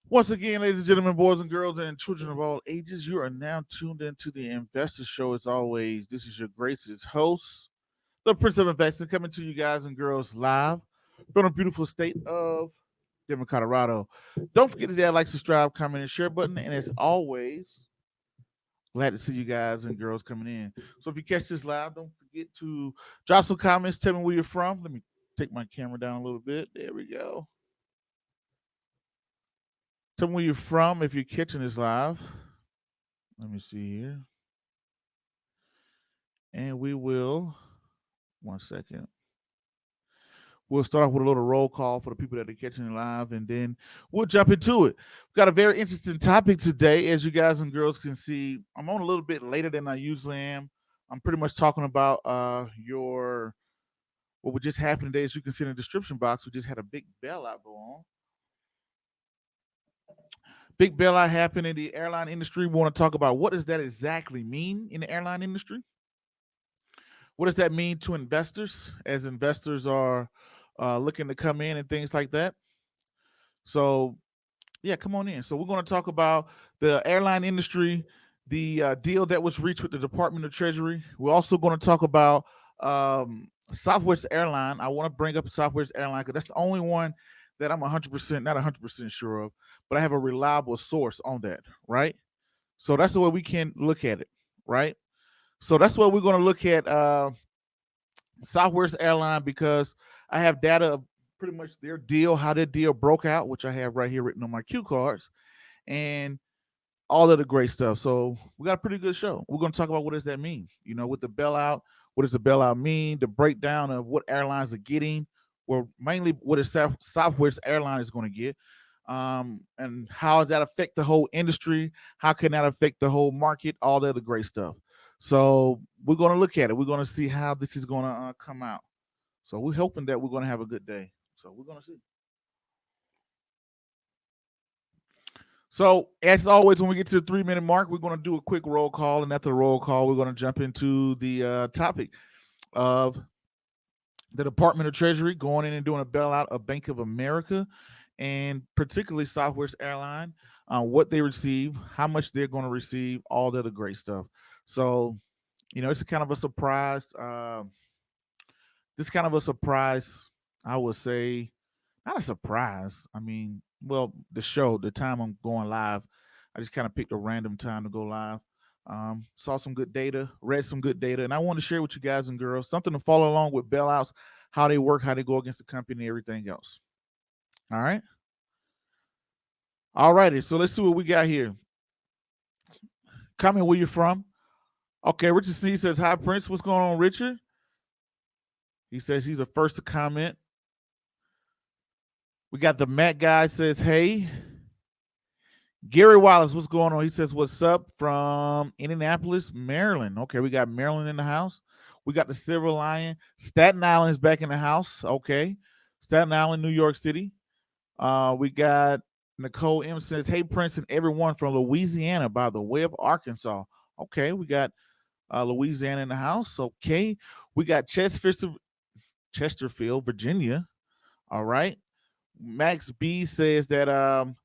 Once again, ladies and gentlemen, boys and girls, and children of all ages, you are now tuned into the Investor Show. As always, this is your gracious host, the Prince of Investing, coming to you guys and girls live from the beautiful state of Denver, Colorado. Don't forget to hit that like, subscribe, comment, and share button. And as always, glad to see you guys and girls coming in. So if you catch this live, don't forget to drop some comments. Tell me where you're from. Let me take my camera down a little bit. There we go. Tell me where you're from if you're catching this live. Let me see here. And we will, 1 second. We'll start off with a little roll call for the people that are catching it live, and then we'll jump into it. We've got a very interesting topic today. As you guys and girls can see, I'm on a little bit later than I usually am. I'm pretty much talking about your what would just happen today. As you can see in the description box, we just had a big bailout go on. Big bailout happened in the airline industry. We want to talk about what does that exactly mean in the airline industry. What does that mean to investors as investors are looking to come in and things like that? So, yeah, come on in. So, we're going to talk about the airline industry, the deal that was reached with the Department of Treasury. We're also going to talk about Southwest Airline. I want to bring up Southwest Airline because that's the only one that I'm 100%, not 100% sure of, but I have a reliable source on that, right? So, that's the way we can look at it, right? So, that's what we're going to look at. Southwest Airline because I have data of pretty much their deal, how their deal broke out, which I have right here written on my cue cards, and all of the great stuff. So we got a pretty good show. We're going to talk about what does that mean, with the bailout. What does the bailout mean? The breakdown of what airlines are getting, or mainly what is Southwest Airline is going to get, and how does that affect the whole industry? How can that affect the whole market? All the other great stuff. So we're going to look at it. We're going to see how this is going to come out. So we're hoping that we're going to have a good day. So we're going to see. So as always, when we get to the 3 minute mark, we're going to do a quick roll call, and after the roll call, we're going to jump into the topic of the Department of Treasury going in and doing a bailout of Bank of America, and particularly Southwest Airline, what they receive, how much they're going to receive, all the other great stuff. So, it's a kind of a surprise. This kind of a surprise, I would say, not a surprise. I mean, well, the time I'm going live, I just kind of picked a random time to go live. Saw some good data, read some good data, and I want to share with you guys and girls something to follow along with bailouts, how they work, how they go against the company, and everything else. All right. All righty. So let's see what we got here. Comment where you're from. Okay, Richard C says, "Hi, Prince. What's going on, Richard?" He says he's the first to comment. We got the Matt guy says, "Hey." Gary Wallace, what's going on? He says, "What's up?" from Indianapolis, Maryland. Okay, we got Maryland in the house. We got the Silver Lion. Staten Island is back in the house. Okay. Staten Island, New York City. We got Nicole M says, "Hey, Prince and everyone from Louisiana by the way of Arkansas." Okay, we got Louisiana in the house. Okay. We got Chesterfield, Virginia. All right. Max B says that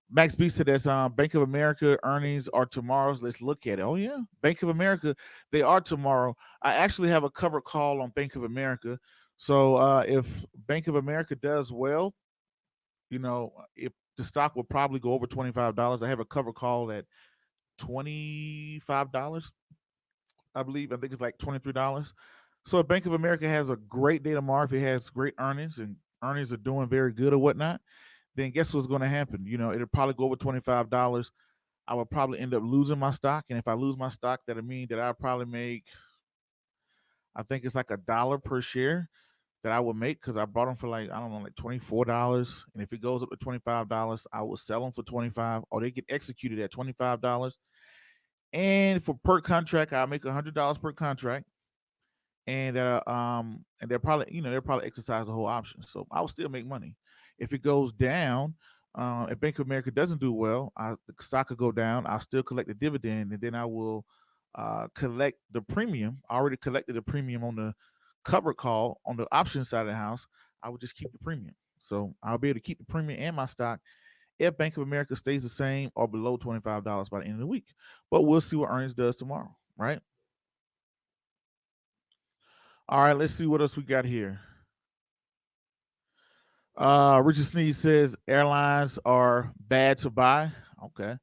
Max B said that Bank of America earnings are tomorrow's. Let's look at it. Oh yeah, Bank of America, they are tomorrow. I actually have a cover call on Bank of America. So if Bank of America does well, if the stock will probably go over $25. I have a cover call at $25. I believe. I think it's like $23. So if Bank of America has a great day tomorrow, if it has great earnings and earnings are doing very good or whatnot, then guess what's going to happen? It'll probably go over $25. I will probably end up losing my stock, and if I lose my stock, that'll mean that I probably make, I think it's like $1 per share that I would make because I bought them for like, I don't know, like $24. And if it goes up to $25, I will sell them for 25, or they get executed at $25. And for per contract, I'll make $100 per contract, and they'll probably exercise the whole option. So I will still make money. If it goes down, if Bank of America doesn't do well, the stock could go down. I'll still collect the dividend, and then I will collect the premium. I already collected the premium on the cover call on the option side of the house. I would just keep the premium. So I'll be able to keep the premium and my stock, if Bank of America stays the same or below $25 by the end of the week. But we'll see what earnings does tomorrow, right? All right, let's see what else we got here. Richard Sneed says airlines are bad to buy. Okay.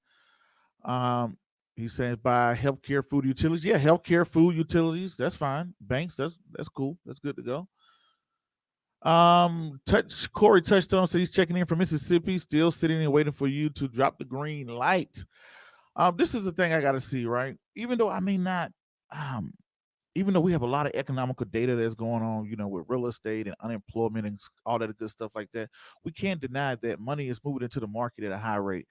Um, he says buy healthcare, food, utilities. Yeah, healthcare, food, utilities. That's fine. Banks. That's cool. That's good to go. Touch Corey Touchstone said he's checking in from Mississippi, still sitting and waiting for you to drop the green light. This is the thing I got to see, right? Even though I may not, um, even though we have a lot of economical data that's going on, with real estate and unemployment and all that good stuff like that, we can't deny that money is moving into the market at a high rate.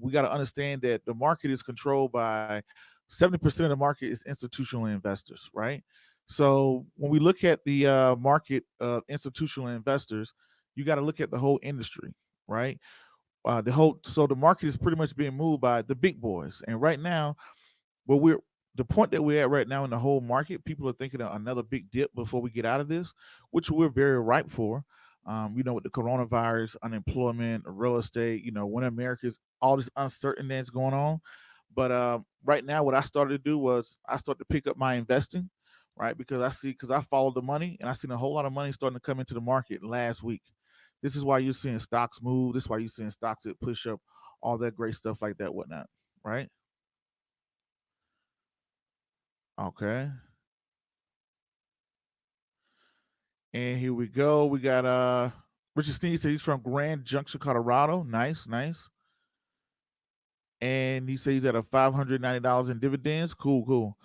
We got to understand that the market is controlled by 70% of the market is institutional investors, right? So when we look at the market of institutional investors, you got to look at the whole industry, right? So the market is pretty much being moved by the big boys, and right now, well, we're the point that we're at right now in the whole market. People are thinking of another big dip before we get out of this, which we're very ripe for. With the coronavirus, unemployment, real estate, when America's all this uncertainty that's going on. But right now, what I started to do was I started to pick up my investing, right? Because I followed the money and I seen a whole lot of money starting to come into the market last week. This is why you're seeing stocks move. This is why you're seeing stocks that push up, all that great stuff like that, whatnot, right? Okay. And here we go. We got Richard Sneed says he's from Grand Junction, Colorado. Nice, nice. And he says he's at a $590 in dividends. Cool, cool.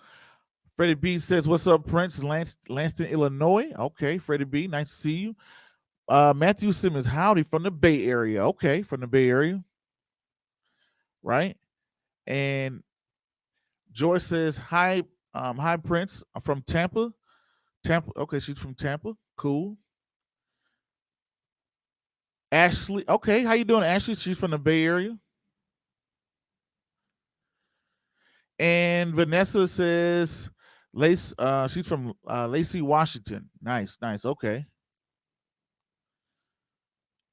Freddie B says, "What's up, Prince? Lanston, Illinois." Okay, Freddie B, nice to see you. Matthew Simmons, howdy from the Bay Area. Okay, from the Bay Area, right? And Joyce says, hi, Prince. I'm from Tampa. Tampa. Okay, she's from Tampa. Cool. Ashley. Okay, how you doing, Ashley? She's from the Bay Area. And Vanessa says, Lace. She's from Lacey, Washington. Nice, nice. Okay.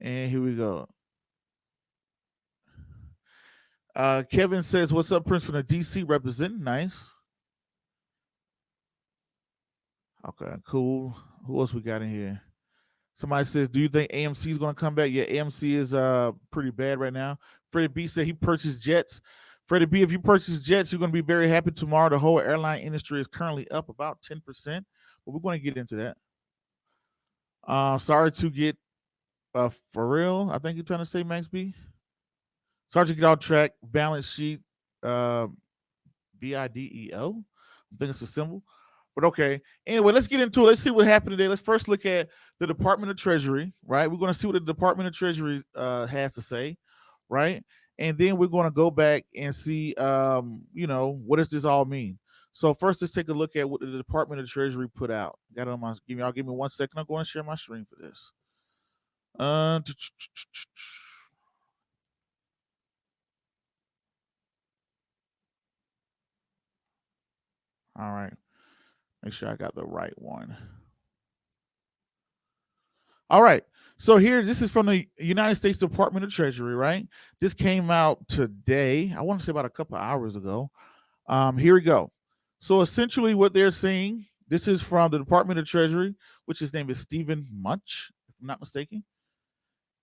And here we go. Kevin says, "What's up, Prince from the DC representing?" Nice. Okay, cool. Who else we got in here? Somebody says, "Do you think AMC is going to come back?" Yeah, AMC is pretty bad right now. Freddie B said he purchased jets. Freddie B, if you purchase jets, you're going to be very happy tomorrow. The whole airline industry is currently up about 10%, but we're going to get into that. Sorry to get for real. I think you're trying to say Max B. Sorry to get off track. Balance sheet. Uh, BIDEO. I think it's a symbol. But okay. Anyway, let's get into it. Let's see what happened today. Let's first look at the Department of Treasury, right? We're going to see what the Department of Treasury has to say, right? And then we're going to go back and see, what does this all mean? So first, let's take a look at what the Department of Treasury put out. Got it on my. Give me 1 second. I'm going to share my screen for this. Uh, all right. Make sure I got the right one. All right. So here, this is from the United States Department of Treasury, right? This came out today. I want to say about a couple of hours ago. Here we go. So essentially, what they're saying, this is from the Department of Treasury, which his name is Stephen Munch, if I'm not mistaken.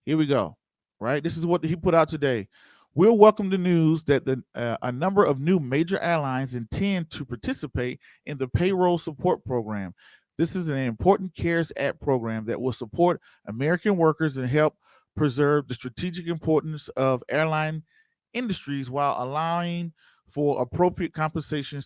Here we go. Right. This is what he put out today. We'll welcome the news that a number of new major airlines intend to participate in the payroll support program. This is an important CARES Act program that will support American workers and help preserve the strategic importance of airline industries while allowing for appropriate compensation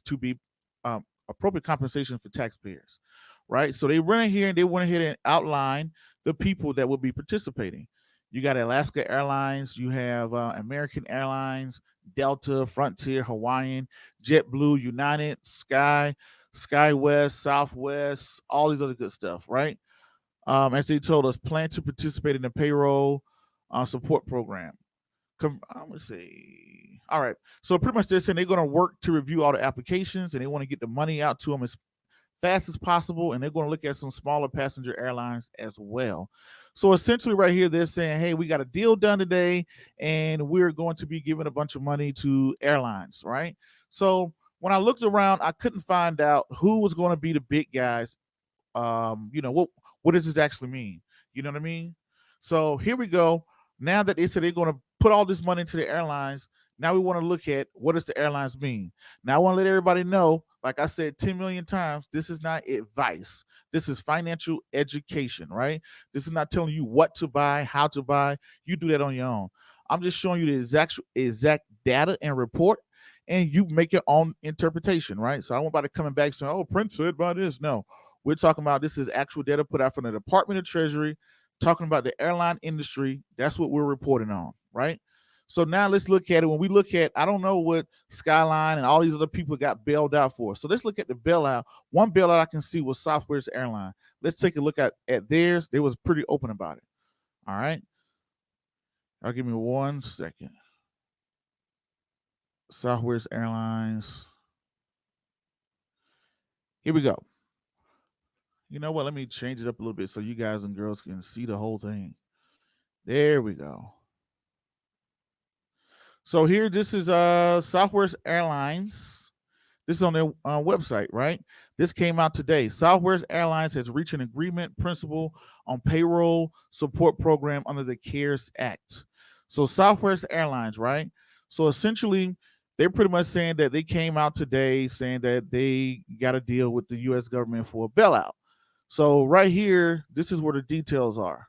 for taxpayers. Right. So they went in here and they went ahead and outlined the people that will be participating. You got Alaska Airlines, you have American Airlines, Delta, Frontier, Hawaiian, JetBlue, United, SkyWest, Southwest, all these other good stuff, right? As they told us, plan to participate in the payroll support program. I'm gonna say, all right. So pretty much they're saying they're gonna work to review all the applications and they want to get the money out to them as fast as possible, and they're going to look at some smaller passenger airlines as well. So essentially, right here, they're saying, hey, we got a deal done today, and we're going to be giving a bunch of money to airlines, right? So when I looked around, I couldn't find out who was going to be the big guys. What does this actually mean? You know what I mean? So here we go. Now that they said they're going to put all this money into the airlines, now we want to look at what does the airlines mean. Now I want to let everybody know, like I said 10 million times, this is not advice. This is financial education, right? This is not telling you what to buy, how to buy. You do that on your own. I'm just showing you the exact data and report, and you make your own interpretation, right? So I don't want anybody coming back saying, "Oh, Prince said about this." No, we're talking about this is actual data put out from the Department of Treasury, talking about the airline industry. That's what we're reporting on, right? So now let's look at it. When we look at, I don't know what Skyline and all these other people got bailed out for. So let's look at the bailout. One bailout I can see was Southwest Airline. Let's take a look at theirs. They was pretty open about it. All right. I'll give me 1 second. Southwest Airlines. Here we go. You know what? Let me change it up a little bit so you guys and girls can see the whole thing. There we go. So here, this is Southwest Airlines. This is on their website, right? This came out today. Southwest Airlines has reached an agreement principle on payroll support program under the CARES Act. So Southwest Airlines, right? So essentially, they're pretty much saying that they came out today saying that they got to deal with the U.S. government for a bailout. So right here, this is where the details are.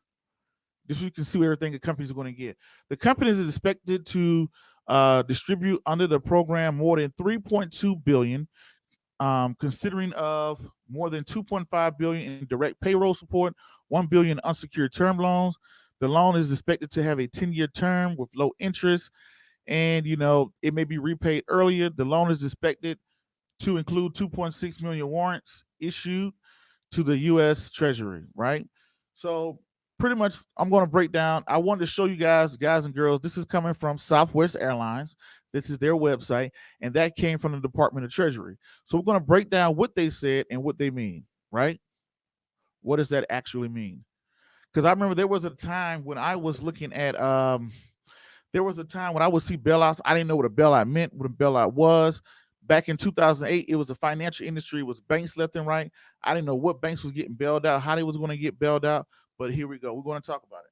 This you can see everything the companies are going to get. The company is expected to distribute under the program more than 3.2 billion, considering of more than 2.5 billion in direct payroll support, 1 billion unsecured term loans. The loan is expected to have a 10-year term with low interest, and it may be repaid earlier. The loan is expected to include 2.6 million warrants issued to the U.S. Treasury, right? So pretty much I'm going to break down. I wanted to show you guys and girls, this is coming from Southwest Airlines. This is their website, and that came from the Department of Treasury. So we're going to break down what they said and what they mean, right? What does that actually mean? Because I remember there was a time when I was looking at there was a time when I would see bailouts. I didn't know what a bailout meant, what a bailout was. Back in 2008, it was the financial industry. It was banks left and right. I didn't know what banks was getting bailed out, how they was going to get bailed out. But here we go. We're going to talk about it.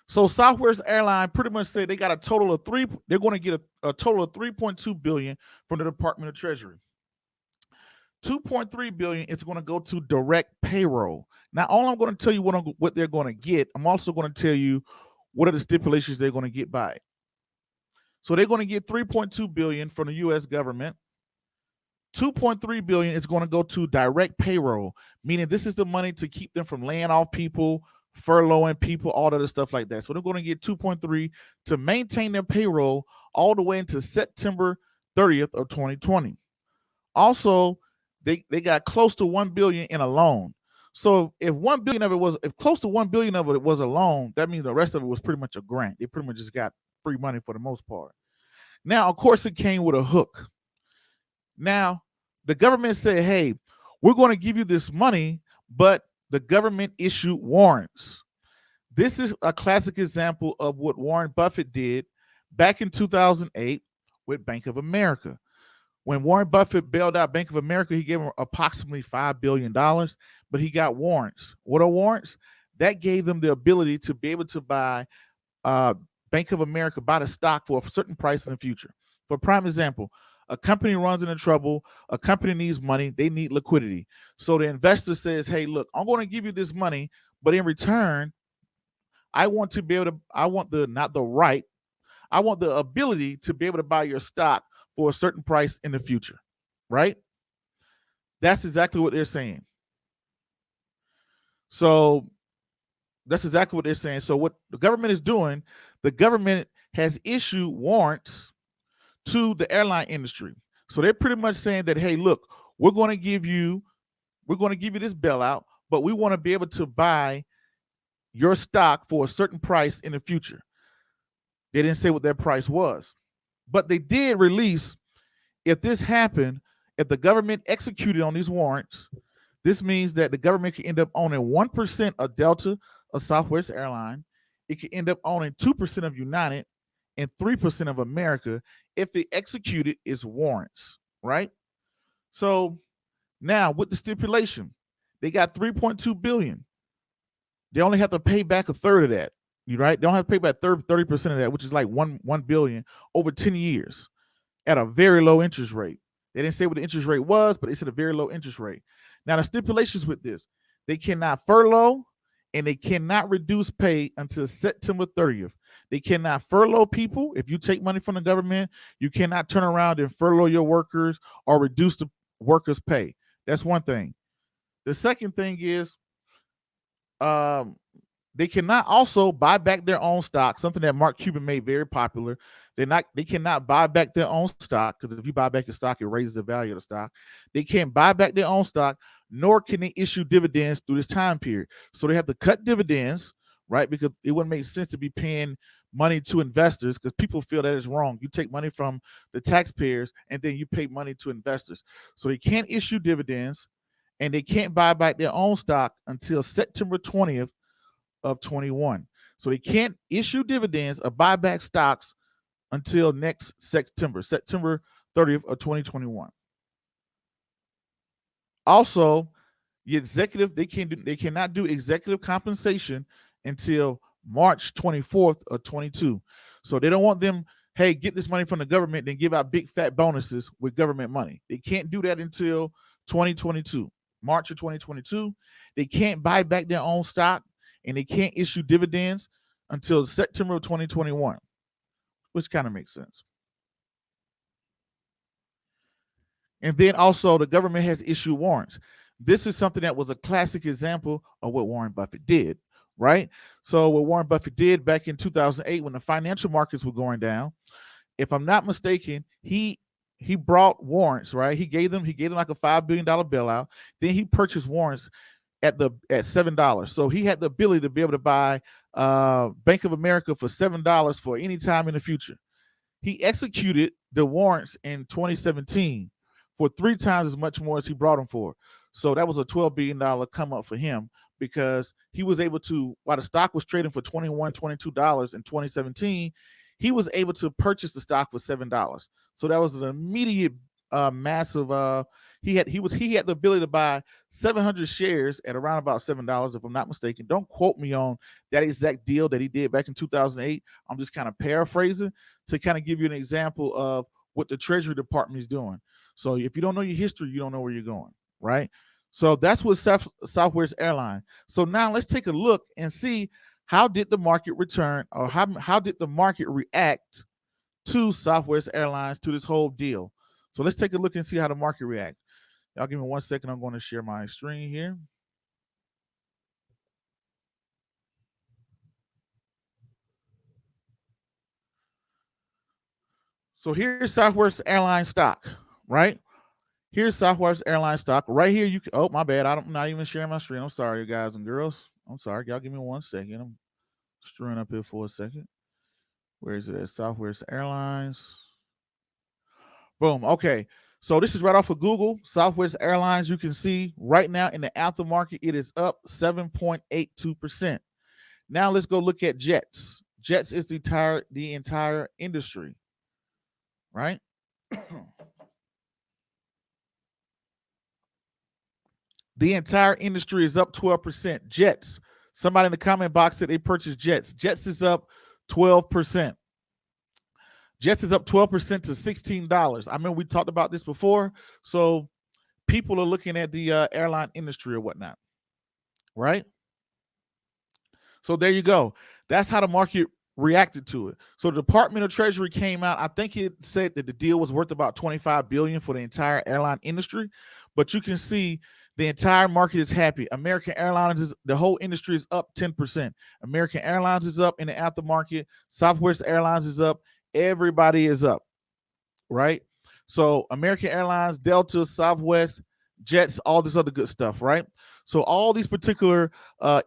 So Southwest Airline pretty much said they got a total of they're going to get a total of 3.2 billion from the Department of Treasury. 2.3 billion is going to go to direct payroll. Now, all I'm going to tell you what they're going to get. I'm also going to tell you what are the stipulations they're going to get by it. So they're going to get 3.2 billion from the U.S. government. 2.3 billion is going to go to direct payroll, meaning this is the money to keep them from laying off people, furloughing people, all other stuff like that. So they're going to get 2.3 to maintain their payroll all the way into September 30th of 2020. Also, they got close to 1 billion in a loan. So if close to 1 billion of it was a loan, that means the rest of it was pretty much a grant. They pretty much just got free money for the most part. Now, of course, it came with a hook. Now, the government said, hey, we're going to give you this money, but the government issued warrants. This is a classic example of what Warren Buffett did back in 2008 with Bank of America. When Warren Buffett bailed out Bank of America, he gave them approximately $5 billion, but he got warrants. What are warrants? That gave them the ability to be able to buy Bank of America, buy the stock for a certain price in the future. For prime example, a company runs into trouble, a company needs money, they need liquidity. So the investor says, hey, look, I'm going to give you this money, but in return, I want to be able to, I want the ability to be able to buy your stock for a certain price in the future, right? That's exactly what they're saying. So that's exactly what they're saying. So what the government is doing, the government has issued warrants to the airline industry. So they're pretty much saying that, hey, look, we're going to give you this bailout, but we want to be able to buy your stock for a certain price in the future. They didn't say what that price was, but they did release, if this happened, If the government executed on these warrants, this means that the government could end up owning 1% of Delta or Southwest Airline. It could end up owning 2% of United and 3% of America if it executed its warrants, right? So now with the stipulation, they got 3.2 billion. They only have to pay back a third of that. You right? They don't have to pay back 30% of that, which is like 1 billion over 10 years at a very low interest rate. They didn't say what the interest rate was, but they said a very low interest rate. Now, the stipulations with this, they cannot furlough and they cannot reduce pay until September 30th. They cannot furlough people. If you take money from the government, you cannot turn around and furlough your workers or reduce the workers' pay. That's one thing. The second thing is um, they cannot also buy back their own stock, something that Mark Cuban made very popular. They cannot buy back their own stock, because if you buy back your stock, it raises the value of the stock. They can't buy back their own stock, nor can they issue dividends through this time period. So they have to cut dividends, right? Because it wouldn't make sense to be paying money to investors, because people feel that is wrong. You take money from the taxpayers and then you pay money to investors. So they can't issue dividends and they can't buy back their own stock until September 20th of 21. So they can't issue dividends or buy back stocks until next September 30th of 2021. Also, the executive, they cannot do executive compensation until March 24th of 22. So they don't want them, hey, get this money from the government, then give out big fat bonuses with government money. They can't do that until 2022, March of 2022. They can't buy back their own stock and they can't issue dividends until September of 2021, which kind of makes sense. And then also the government has issued warrants. This is something that was a classic example of what Warren Buffett did, right? So what Warren Buffett did back in 2008 when the financial markets were going down, if I'm not mistaken, he brought warrants, right? He gave them like a $5 billion bailout. Then he purchased warrants at $7. So he had the ability to be able to buy Bank of America for $7 for any time in the future. He executed the warrants in 2017 for 3 times as much more as he brought them for. So that was a $12 billion come up for him, because he was able to, while the stock was trading for $21, $22 in 2017, he was able to purchase the stock for $7. So that was an immediate massive he had the ability to buy 700 shares at around about $7, if I'm not mistaken. Don't quote me on that exact deal that he did back in 2008. I'm just kind of paraphrasing to kind of give you an example of what the Treasury Department is doing. So if you don't know your history, you don't know where you're going, right? So that's what Southwest Airline. So now let's take a look and see, how did the market return, or how did the market react to Southwest Airlines, to this whole deal? So let's take a look and see how the market reacts. Y'all give me 1 second. I'm going to share my screen here. So here's Southwest Airlines stock, right? Here's Southwest Airlines stock. Right here, you can, oh, my bad. I'm not even sharing my screen. I'm sorry, guys and girls. I'm sorry. Y'all give me 1 second. I'm screwing up here for a second. Where is it at? Southwest Airlines. Boom. Okay. So this is right off of Google. Southwest Airlines, you can see right now in the aftermarket, it is up 7.82%. Now let's go look at Jets. Jets is the entire industry, right? The entire industry is up 12%. Jets. Somebody in the comment box said they purchased Jets. Jets is up 12%. Jets is up 12% to $16. I mean, we talked about this before. So people are looking at the airline industry or whatnot, right? So there you go. That's how the market reacted to it. So the Department of Treasury came out. I think it said that the deal was worth about $25 billion for the entire airline industry. But you can see the entire market is happy. American Airlines, the whole industry is up 10%. American Airlines is up in the aftermarket. Southwest Airlines is up. Everybody is up, right? So American Airlines, Delta, Southwest, Jets, all this other good stuff, right? So all these particular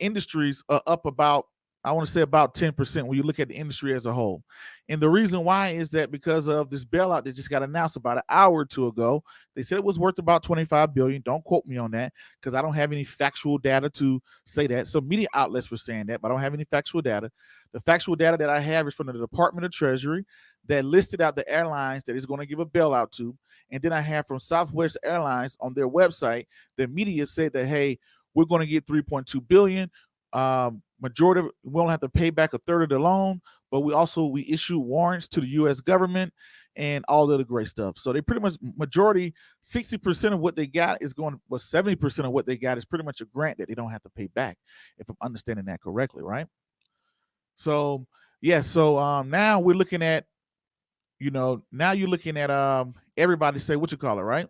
industries are up about I want to say about 10% when you look at the industry as a whole. And the reason why is that because of this bailout that just got announced about an hour or two ago. They said it was worth about 25 billion. Don't quote me on that because I don't have any factual data to say that. So media outlets were saying that, but I don't have any factual data. The factual data that I have is from the Department of Treasury that listed out the airlines that is going to give a bailout to. And then I have from Southwest Airlines on their website, the media said that, hey, we're going to get 3.2 billion. Majority of we don't have to pay back a third of the loan, but we issue warrants to the U.S. government and all the other great stuff. So they pretty much majority 60% of what they got is going, well, 70% of what they got is pretty much a grant that they don't have to pay back, if I'm understanding that correctly, right? So yeah, so now we're looking at, now you're looking at everybody say what you call it, right?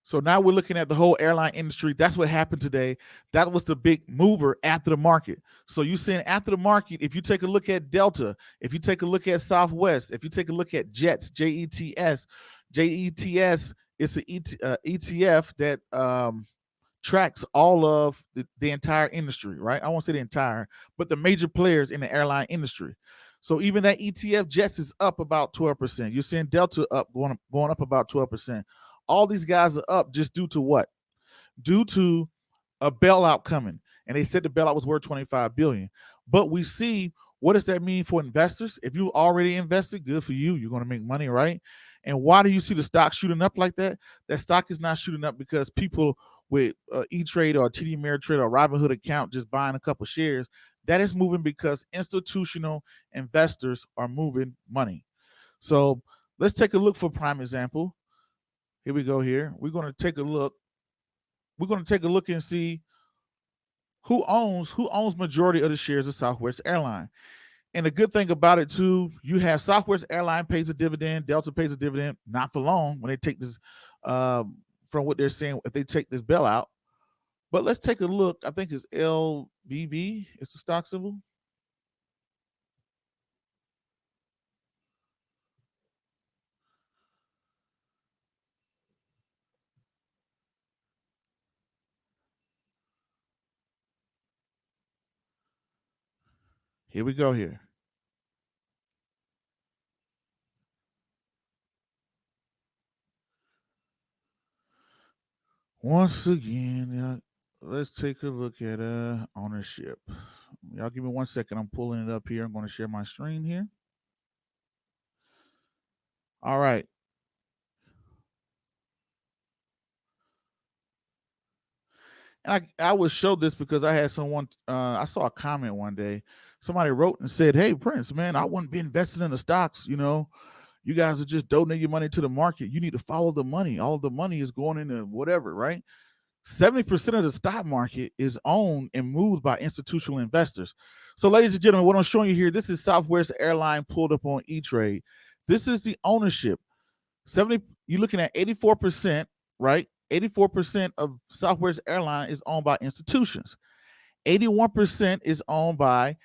So now we're looking at the whole airline industry. That's what happened today. That was the big mover after the market. So you saying after the market, if you take a look at Delta, if you take a look at Southwest, if you take a look at Jets, JETS is an ETF that tracks all of the entire industry, right? I won't say the entire, but the major players in the airline industry. So even that ETF Jets is up about 12%. You're seeing Delta up going up about 12%. All these guys are up just due to what? Due to a bailout coming. And they said the bailout was worth 25 billion. But we see, what does that mean for investors? If you already invested, good for you. You're going to make money, right? And why do you see the stock shooting up like that? That stock is not shooting up because people with E-Trade or TD Ameritrade or Robinhood account just buying a couple shares. That is moving because institutional investors are moving money. So let's take a look for prime example. Here we go here. We're going to take a look. We're going to take a look and see who owns majority of the shares of Southwest Airline. And the good thing about it too, you have Southwest Airline pays a dividend, Delta pays a dividend, not for long when they take this, from what they're saying, if they take this bailout. But let's take a look. I think it's LVV. It's the stock symbol. Here we go here. Once again, let's take a look at ownership. Y'all give me 1 second. I'm pulling it up here. I'm going to share my screen here. All right. And I was showed this because I had someone, I saw a comment one day. Somebody wrote and said, "Hey, Prince, man, I wouldn't be investing in the stocks. You guys are just donating your money to the market. You need to follow the money. All the money is going into whatever, right?" 70% of the stock market is owned and moved by institutional investors. So, ladies and gentlemen, what I'm showing you here, this is Southwest Airline pulled up on E-Trade. This is the ownership. 70, you're looking at 84%, right? 84% of Southwest Airline is owned by institutions. 81% is owned by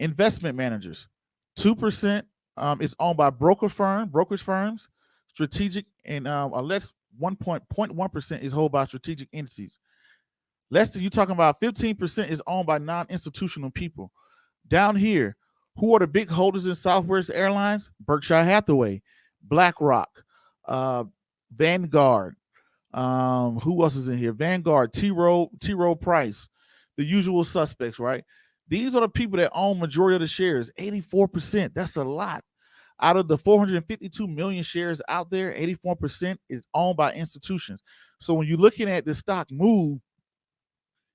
investment managers. 2% is owned by brokerage firms, strategic, and less 1.1% is held by strategic entities. Less than, you talking about 15% is owned by non-institutional people. Down here, who are the big holders in Southwest Airlines? Berkshire Hathaway, BlackRock, Vanguard. Who else is in here? Vanguard, T. Rowe Price, the usual suspects, right? These are the people that own majority of the shares. 84%. That's a lot. Out of the 452 million shares out there, 84% is owned by institutions. So when you're looking at the stock move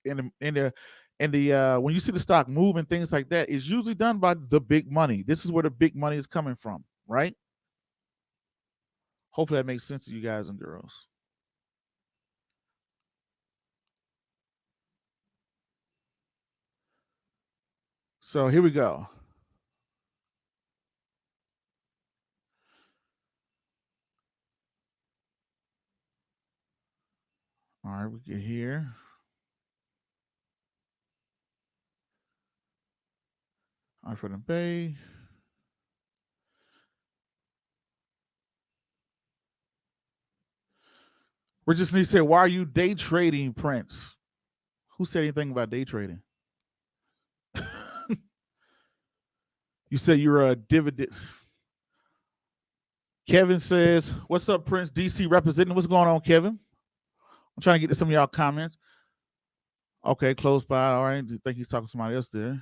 in the when you see the stock move and things like that, it's usually done by the big money. This is where the big money is coming from, right? Hopefully that makes sense to you guys and girls. So here we go. All right, we get here. All right, for the Bay. We just need to say, why are you day trading, Prince? Who said anything about day trading? You said you're a dividend. Kevin says, "What's up, Prince DC representing? What's going on, Kevin? I'm trying to get to some of y'all comments. Okay, close by. All right, I think he's talking to somebody else there.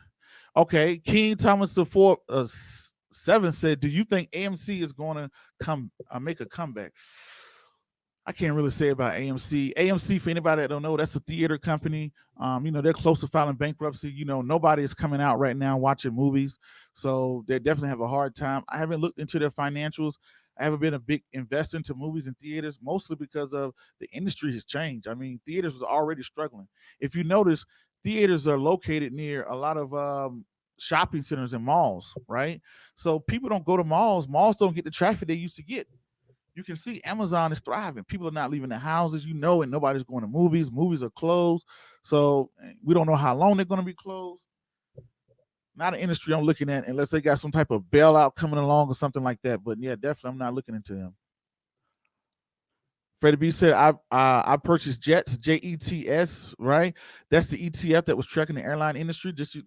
Okay, King Thomas the 7 said, "Do you think AMC is going to come make a comeback?" I can't really say about AMC. AMC, for anybody that don't know, that's a theater company. They're close to filing bankruptcy. Nobody is coming out right now watching movies, so they definitely have a hard time. I haven't looked into their financials. I haven't been a big investor into movies and theaters, mostly because of the industry has changed. I mean, theaters was already struggling. If you notice, theaters are located near a lot of shopping centers and malls, right? So people don't go to malls. Malls don't get the traffic they used to get. You can see Amazon is thriving. People are not leaving their houses, and nobody's going to movies. Movies are closed. So we don't know how long they're going to be closed. Not an industry I'm looking at unless they got some type of bailout coming along or something like that. But yeah, definitely I'm not looking into them. Freddie B said, I purchased Jets, JETS, right? That's the ETF that was tracking the airline industry. Just,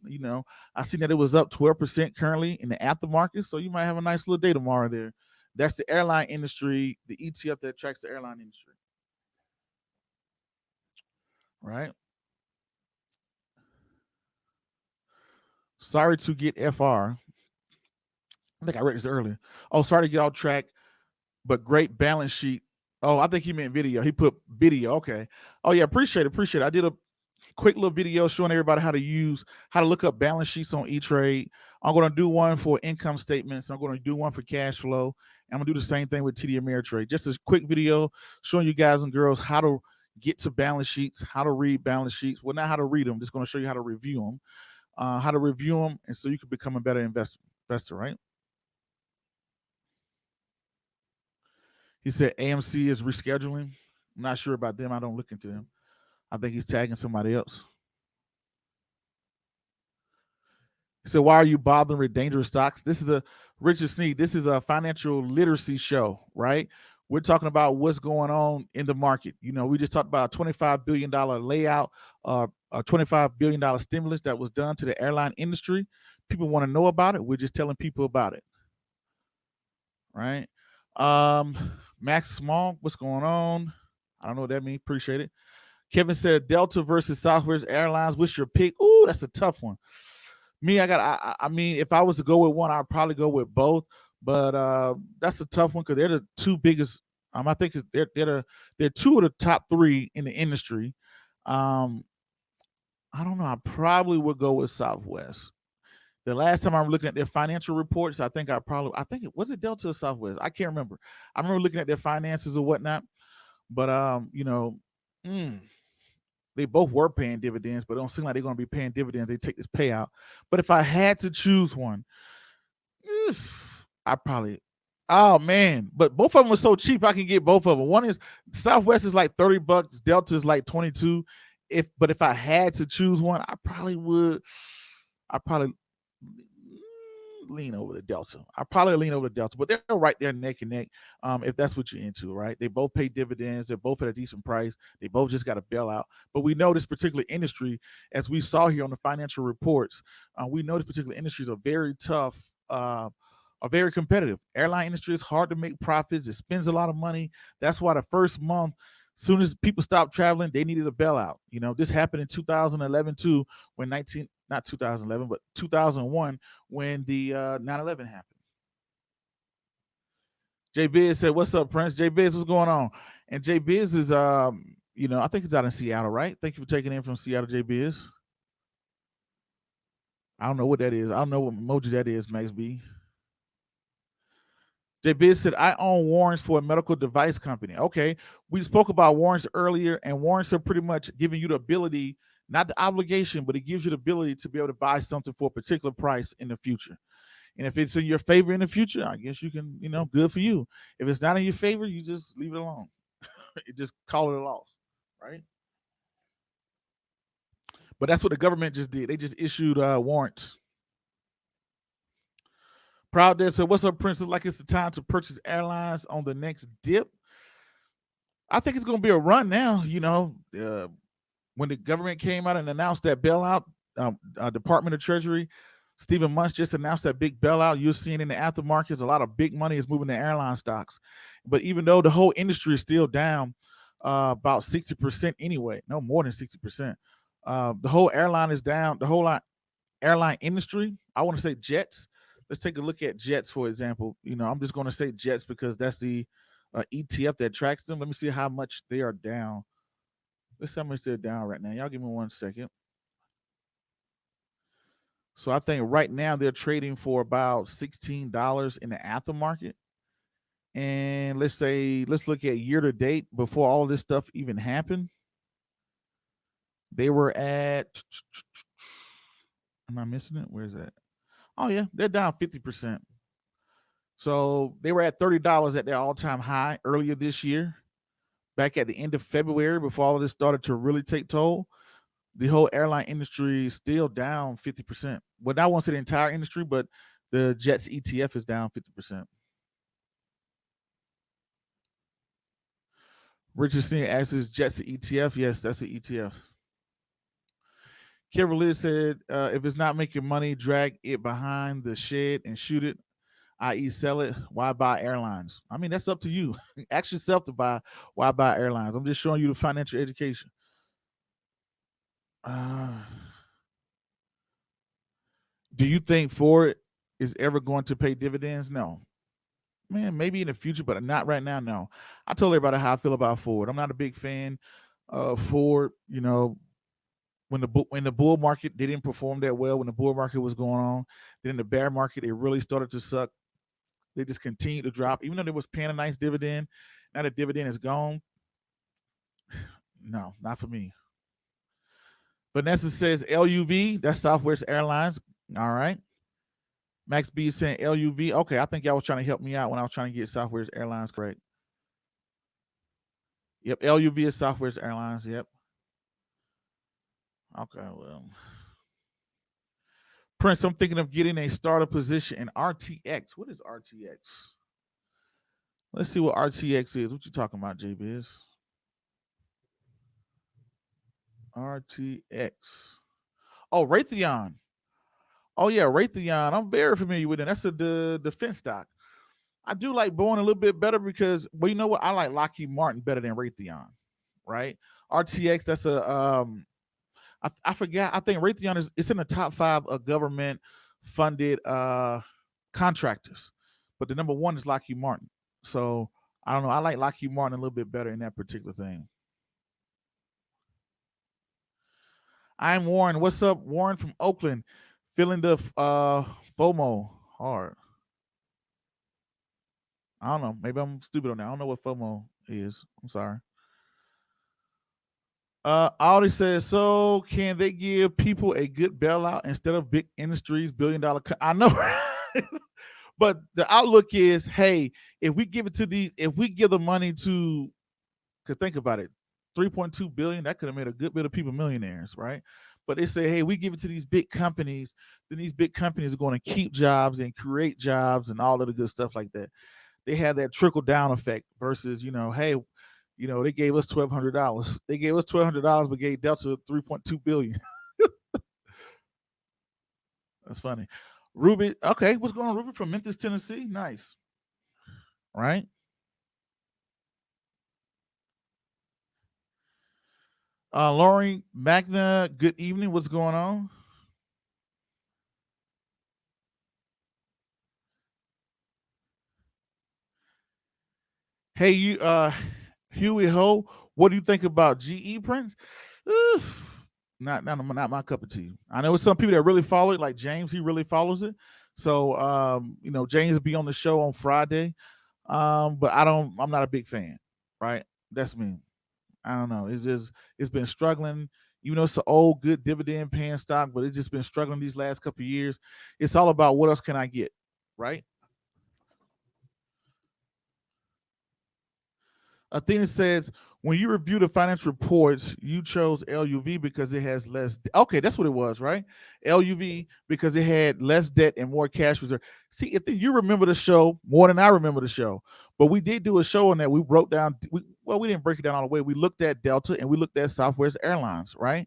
I seen that it was up 12% currently in the aftermarket. So you might have a nice little day tomorrow there. That's the airline industry, the ETF that tracks the airline industry. Right? Sorry to get FR. I think I read this earlier. Oh, sorry to get off track, but great balance sheet. Oh, I think he meant video. He put video. Okay. Oh yeah, appreciate it. I did a quick little video showing everybody how to look up balance sheets on E-Trade. I'm going to do one for income statements. I'm going to do one for cash flow. And I'm going to do the same thing with TD Ameritrade. Just a quick video showing you guys and girls how to get to balance sheets, how to read balance sheets. Well, not how to read them. Just going to show you how to review them, and so you can become a better investor, right? He said AMC is rescheduling. I'm not sure about them. I don't look into them. I think he's tagging somebody else. He said, "Why are you bothering with dangerous stocks?" This is Richard Sneed. This is a financial literacy show, right? We're talking about what's going on in the market. We just talked about a $25 billion layout, a $25 billion stimulus that was done to the airline industry. People want to know about it. We're just telling people about it, right? Max Small, what's going on? I don't know what that means. Appreciate it. Kevin said Delta versus Southwest Airlines. What's your pick? Ooh, that's a tough one. Me, I mean, if I was to go with one, I'd probably go with both. But that's a tough one because they're the two biggest. I think they're two of the top three in the industry. I don't know. I probably would go with Southwest. The last time I'm looking at their financial reports, I think it was it Delta or Southwest. I can't remember. I remember looking at their finances or whatnot. But they both were paying dividends, but it don't seem like they're going to be paying dividends. They take this payout. But if I had to choose one, I probably. Oh man! But both of them are so cheap. I can get both of them. One is Southwest is like $30. Delta is like 22. If I had to choose one, I probably would. I probably lean over the Delta. I probably lean over the Delta, but they're right there neck and neck. If that's what you're into, right? They both pay dividends. They're both at a decent price. They both just got a bailout. But we know this particular industry, as we saw here on the financial reports, we know this particular industry is a very tough, are very competitive. Airline industry is hard to make profits. It spends a lot of money. That's why the first month, soon as people stopped traveling, they needed a bailout. This happened in 2011 too, when not 2011, but 2001 when the 9/11 happened. Jay Biz said, "What's up, Prince?" Jay Biz, what's going on? And Jay Biz is, I think he's out in Seattle, right? Thank you for taking in from Seattle, Jay Biz. I don't know what that is. I don't know what emoji that is, Max B. Jay Biz said, "I own warrants for a medical device company." Okay, we spoke about warrants earlier, and warrants are pretty much giving you the ability, not the obligation, but it gives you the ability to be able to buy something for a particular price in the future. And if it's in your favor in the future, I guess you can, good for you. If it's not in your favor, you just leave it alone. You just call it a loss, right? But that's what the government just did. They just issued warrants. Proud Dad said, "What's up, Prince? Like it's the time to purchase airlines on the next dip." I think it's going to be a run now. when the government came out and announced that bailout, Department of Treasury, Stephen Munch just announced that big bailout. You're seeing in the aftermarkets, a lot of big money is moving to airline stocks. But even though the whole industry is still down about 60% anyway, no more than 60%, the whole airline is down. The whole airline industry, I want to say jets. Let's take a look at jets, for example. I'm just going to say jets because that's the ETF that tracks them. Let me see how much they are down. Let's see how much they're down right now. Y'all give me 1 second. So I think right now they're trading for about $16 in the aftermarket. And let's look at year to date before all this stuff even happened. They were at, am I missing it? Where's that? Oh yeah, they're down 50%. So they were at $30 at their all-time high earlier this year, back at the end of February before all of this started to really take toll. The whole airline industry is still down 50%. Well, I won't say the entire industry, but the Jets ETF is down 50%. Richardson asks, is Jets an ETF? Yes, that's an ETF. Cavalier said, if it's not making money, drag it behind the shed and shoot it, i.e. sell it. Why buy airlines? I mean, that's up to you. Ask yourself to buy. Why buy airlines? I'm just showing you the financial education. Do you think Ford is ever going to pay dividends? No. Man, maybe in the future, but not right now. No. I told everybody how I feel about Ford. I'm not a big fan of Ford. When the bull market, they didn't perform that well when the bull market was going on. Then in the bear market, it really started to suck. They just continued to drop, even though they was paying a nice dividend. Now the dividend is gone. No, not for me. Vanessa says LUV. That's Southwest Airlines. All right. Max B is saying LUV. Okay, I think y'all was trying to help me out when I was trying to get Southwest Airlines correct. Yep, LUV is Southwest Airlines. Yep. Okay, well. Prince, I'm thinking of getting a starter position in RTX. What is RTX? Let's see what RTX is. What you talking about, JBiz? RTX. Oh, Raytheon. Oh yeah, Raytheon. I'm very familiar with it. That's the defense stock. I do like Boeing a little bit better because, well, you know what? I like Lockheed Martin better than Raytheon, right? RTX. That's I forgot. I think Raytheon it's in the top 5 of government funded contractors, but the number 1 is Lockheed Martin. So I don't know. I like Lockheed Martin a little bit better in that particular thing. I'm Warren. What's up, Warren from Oakland? Feeling the FOMO hard. I don't know. Maybe I'm stupid on that. I don't know what FOMO is. I'm sorry. Audi says, so can they give people a good bailout instead of big industries, $billion? I know. But the outlook is, hey, if we give the money to, because think about it, 3.2 billion, that could have made a good bit of people millionaires, right? But they say, hey, we give it to these big companies, then these big companies are going to keep jobs and create jobs and all of the good stuff like that. They had that trickle down effect versus, hey, they gave us $1,200. They gave us $1,200, but gave Delta 3.2 billion. That's funny. Ruby, okay, what's going on, Ruby from Memphis, Tennessee? Nice, right? Laurie Magna, good evening. What's going on? Hey, Huey Ho, what do you think about GE Prince? Not my cup of tea. I know some people that really follow it, like James. He really follows it. So James will be on the show on Friday. But I'm not a big fan. Right? That's me. I don't know. It's been struggling. It's an old good dividend paying stock, but it's just been struggling these last couple of years. It's all about what else can I get, right? Athena says, When you review the financial reports, you chose LUV because it has less. Okay, that's what it was, right? LUV because it had less debt and more cash reserve. See, if you remember the show more than I remember the show, but we did do a show on that. We broke down. We didn't break it down all the way. We looked at Delta and we looked at Southwest Airlines, right?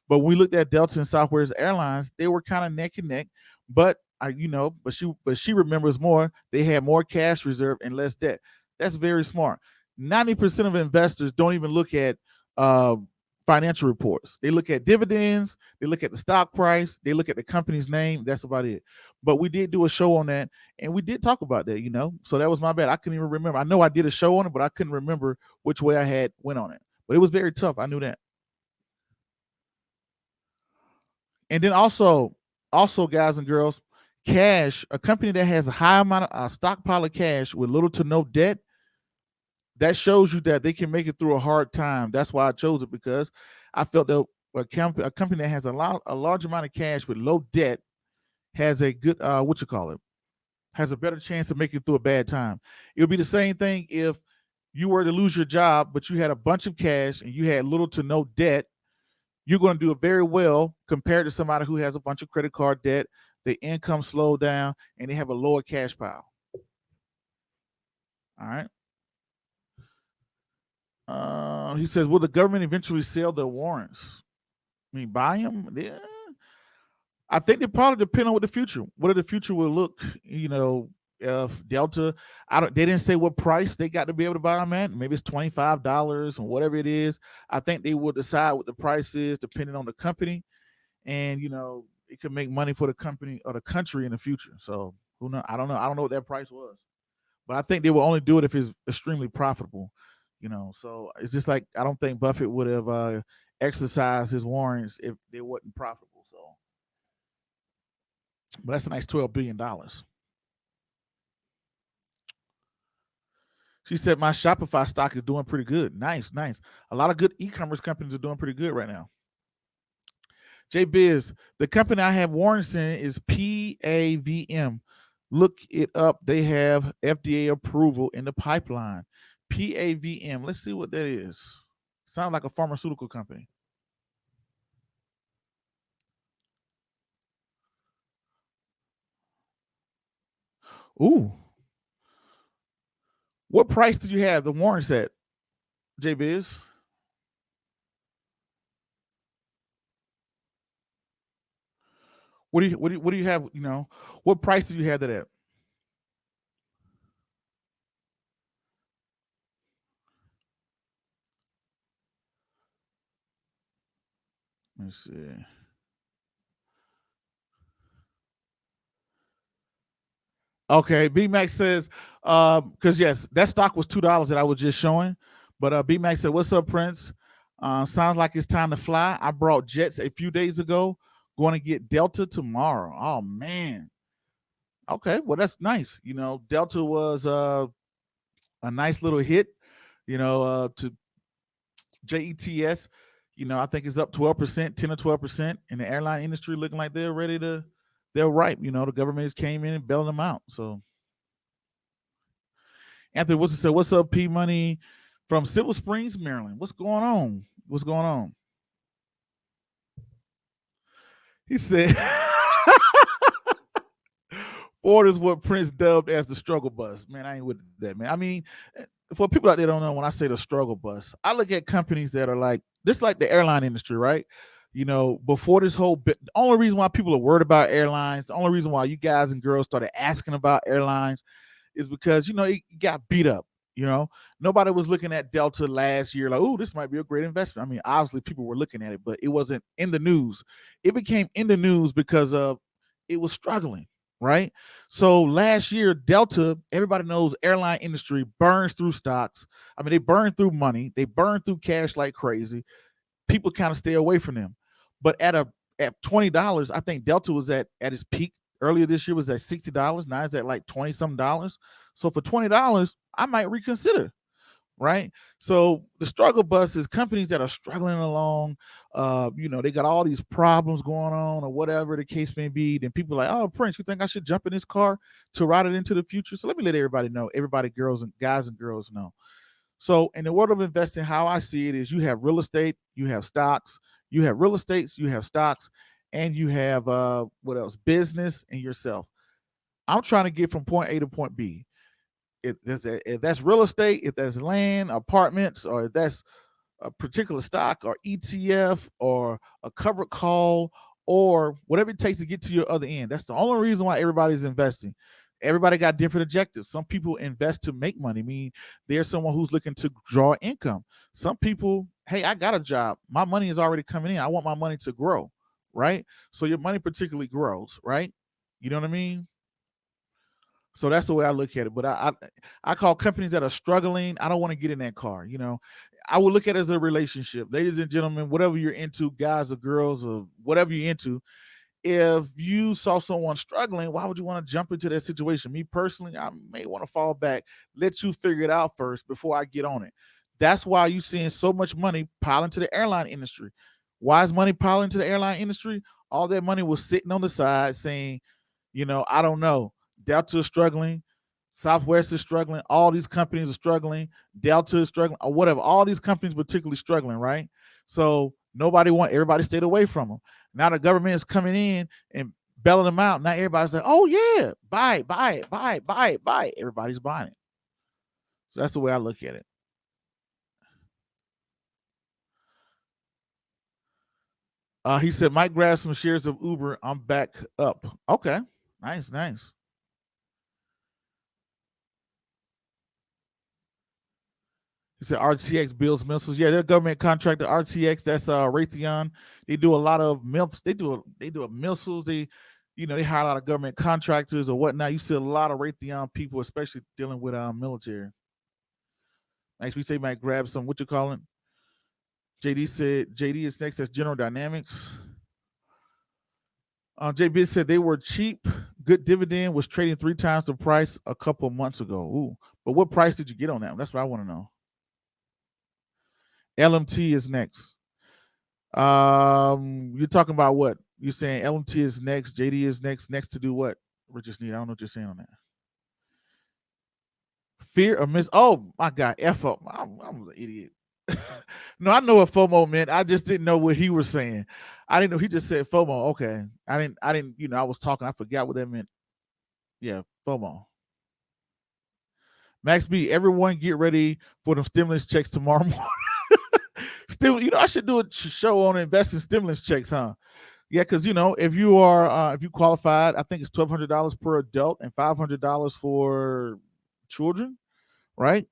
But when we looked at Delta and Southwest Airlines, they were kind of neck and neck. But but she remembers more. They had more cash reserve and less debt. That's very smart. 90% of investors don't even look at uh, financial reports. They look at dividends, they look at the stock price, they look at the company's name. That's about it. But we did do a show on that, and we did talk about that. So that was my bad. I couldn't even remember. I know I did a show on it, but I couldn't remember which way I had went on it. But it was very tough. I knew that. And then also, guys and girls, cash, a company that has a high amount of stockpile of cash with little to no debt, that shows you that they can make it through a hard time. That's why I chose it, because I felt that a company that has a large amount of cash with low debt has a good has a better chance of making it through a bad time. It would be the same thing if you were to lose your job, but you had a bunch of cash and you had little to no debt. You're going to do it very well compared to somebody who has a bunch of credit card debt, the income slowed down, and they have a lower cash pile. All right. He says, will the government eventually sell their warrants? I mean, buy them? Yeah. I think it probably depend on what the future will look. If Delta, they didn't say what price they got to be able to buy them at. Maybe it's $25 or whatever it is. I think they will decide what the price is depending on the company, and it could make money for the company or the country in the future. So who knows? I don't know. I don't know what that price was, but I think they will only do it if it's extremely profitable. So it's just like I don't think Buffett would have exercised his warrants if they wasn't profitable. So, but that's a nice $12 billion. She said my Shopify stock is doing pretty good. Nice, nice. A lot of good e-commerce companies are doing pretty good right now. J Biz, the company I have warrants in is PAVM. Look it up. They have FDA approval in the pipeline. PAVM. Let's see what that is. Sounds like a pharmaceutical company. Ooh. What price did you have the warrants at, J Biz? What do you have? What price did you have that at? Let's see. Okay, B Max says, because yes, that stock was $2 that I was just showing. But B Max said, "What's up, Prince? Sounds like it's time to fly. I brought jets a few days ago. Going to get Delta tomorrow. Oh man. Okay, well that's nice. Delta was a nice little hit. To JETS. I think it's up 12%, 10 or 12%, in the airline industry, looking like they're ripe. The government came in and bailed them out. So Anthony Wilson said, "What's up, P Money from Silver Springs, Maryland? What's going on? What's going on?" He said, "Ford is what Prince dubbed as the struggle bus." Man, I ain't with that, man. I mean, for people out there don't know, when I say the struggle bus, I look at companies that are like just like the airline industry, right? Before this whole bit, the only reason why people are worried about airlines, the only reason why you guys and girls started asking about airlines is because it got beat up. Nobody was looking at Delta last year like, oh, this might be a great investment. I mean, obviously people were looking at it, but it wasn't in the news. It became in the news because of it was struggling, right? So last year, Delta, everybody knows airline industry burns through stocks. I mean, they burn through money, they burn through cash like crazy. People kind of stay away from them. But at $20, I think Delta was at its peak earlier this year, was at $60. Now it's at like 20 some dollars. So for $20, I might reconsider, right? So the struggle bus is companies that are struggling along. They got all these problems going on or whatever the case may be. Then people are like, oh, Prince, you think I should jump in this car to ride it into the future? So let me let everybody know, everybody, girls and guys and girls know. So in the world of investing, how I see it is you have real estate, you have stocks, you have real estates, you have stocks, and you have what else? Business and yourself. I'm trying to get from point A to point B. If that's real estate, if that's land, apartments, or if that's a particular stock or ETF or a covered call or whatever it takes to get to your other end. That's the only reason why everybody's investing. Everybody got different objectives. Some people invest to make money, meaning there's someone who's looking to draw income. Some people, hey, I got a job. My money is already coming in. I want my money to grow, right? So your money particularly grows, right? You know what I mean? So that's the way I look at it. But I call companies that are struggling. I don't want to get in that car. I would look at it as a relationship, ladies and gentlemen. Whatever you're into, guys or girls or whatever you're into, if you saw someone struggling, why would you want to jump into that situation? Me personally, I may want to fall back, let you figure it out first before I get on it. That's why you're seeing so much money pile into the airline industry. Why is money piling into the airline industry? All that money was sitting on the side saying, I don't know. Delta is struggling. Southwest is struggling. All these companies are struggling. Delta is struggling, or whatever. All these companies particularly struggling, right? So everybody stayed away from them. Now the government is coming in and bailing them out. Now everybody's like, oh yeah, buy it, buy it, buy it, buy it, buy it. Everybody's buying it. So that's the way I look at it. He said, Mike grabbed some shares of Uber. I'm back up. Okay. Nice, nice. He said RTX builds missiles. Yeah, they're government contractor. RTX, that's Raytheon. They do a lot of missiles. They do missiles. They hire a lot of government contractors or whatnot. You see a lot of Raytheon people, especially dealing with military. Next, we say might grab some. What you calling? JD said JD is next. That's General Dynamics. JB said they were cheap. Good dividend was trading 3 times the price a couple of months ago. Ooh, but what price did you get on that? That's what I want to know. LMT is next. You're talking about what? You're saying LMT is next, JD is next. Next to do what? Richard Sneed, I don't know what you're saying on that. Fear of miss. Oh my God, FO. I'm an idiot. No, I know what FOMO meant. I just didn't know what he was saying. I didn't know he just said FOMO. Okay, I didn't. I was talking. I forgot what that meant. Yeah, FOMO. Max B, everyone get ready for them stimulus checks tomorrow morning. Still, I should do a show on investing stimulus checks, huh? Yeah, because if you qualified, I think it's $1,200 per adult and $500 for children, right?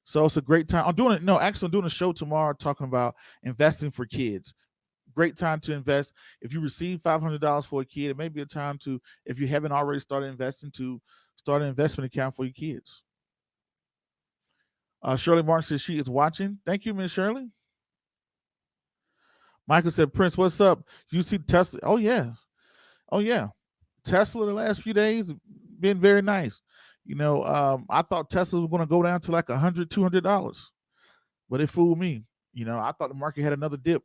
So it's a great time. I'm doing it. No, actually, I'm doing a show tomorrow talking about investing for kids. Great time to invest. If you receive $500 for a kid, it may be a time to, if you haven't already started investing, to start an investment account for your kids. Shirley Martin says she is watching. Thank you, Miss Shirley. Michael said, Prince, what's up? You see Tesla? Oh yeah, oh yeah. Tesla the last few days been very nice. I thought Tesla was going to go down to like $100, $200, but it fooled me. I thought the market had another dip.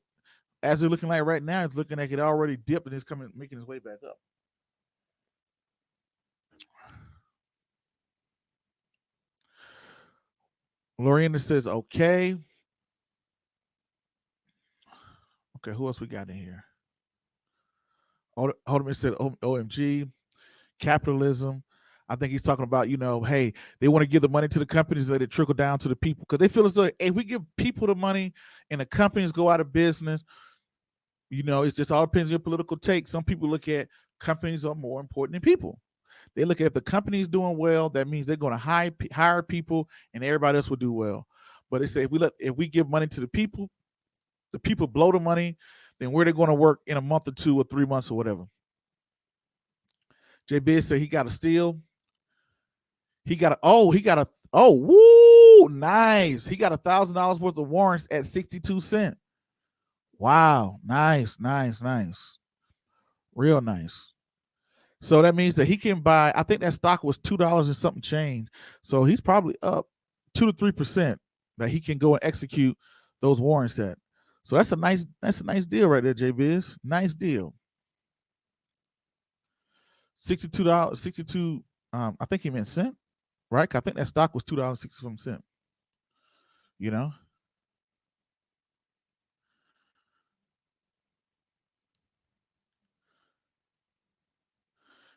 As it's looking like right now, it's looking like it already dipped and it's making its way back up. Lorena says, okay. Okay, who else we got in here? Hold on, it said OMG, capitalism. I think he's talking about, hey, they want to give the money to the companies, let it trickle down to the people because they feel as though, hey, we give people the money and the companies go out of business. It's just all depends on your political take. Some people look at companies are more important than people. They look at if the company's doing well, that means they're going to hire people, and everybody else will do well. But they say if we give money to the people blow the money, then where they're going to work in a month or 2 or 3 months or whatever. JB said he got a steal. He got woo, nice. He got $1,000 worth of warrants at 62 cents. Wow, nice, nice, nice, real nice. So that means that he can buy. I think that stock was $2 and something change. So he's probably up 2 to 3% that he can go and execute those warrants at. So that's a nice deal right there, JBiz. Nice deal. $62, 62. I think he meant cent, right? I think that stock was $2.67. You know,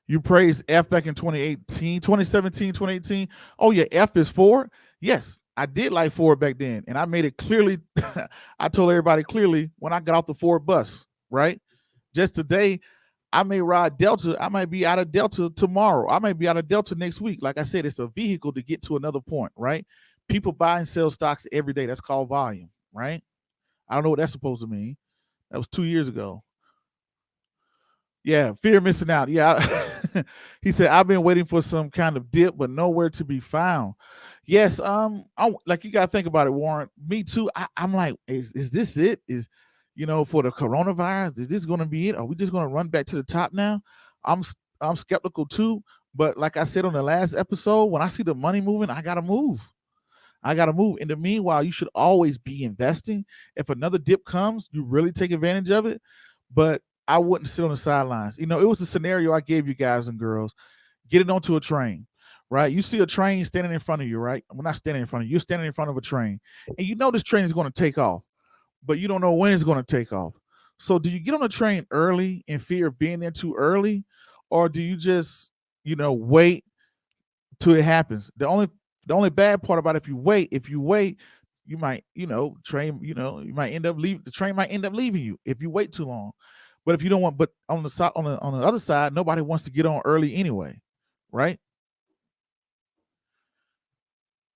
you praised F back in 2018, 2017, 2018. Oh, yeah, F is Ford. Yes, I did like Ford back then. And I made it clearly, I told everybody clearly when I got off the Ford bus, right? Just today, I may ride Delta. I might be out of Delta tomorrow. I might be out of Delta next week. Like I said, it's a vehicle to get to another point, right? People buy and sell stocks every day. That's called volume, right? I don't know what that's supposed to mean. That was 2 years ago. Yeah, fear of missing out. Yeah. He said, I've been waiting for some kind of dip, but nowhere to be found. Yes, like you gotta think about it, Warren. Me too. I'm like, is this it? Is for the coronavirus, is this gonna be it? Are we just gonna run back to the top now? I'm I'm skeptical too, but like I said on the last episode, when I see the money moving, I gotta move. I gotta move. In the meanwhile, you should always be investing. If another dip comes, you really take advantage of it. But I wouldn't sit on the sidelines. It was a scenario I gave you guys and girls. Get it onto a train, right? You see a train standing in front of you, right? Well, not standing in front of you. You're standing in front of a train, and you know this train is going to take off, but you don't know when it's going to take off. So, do you get on the train early in fear of being there too early, or do you just, wait till it happens? The only bad part about if you wait, you might, train, you might end up leave the train might end up leaving you if you wait too long. But if you don't want, but on the side, on the other side, nobody wants to get on early anyway, right?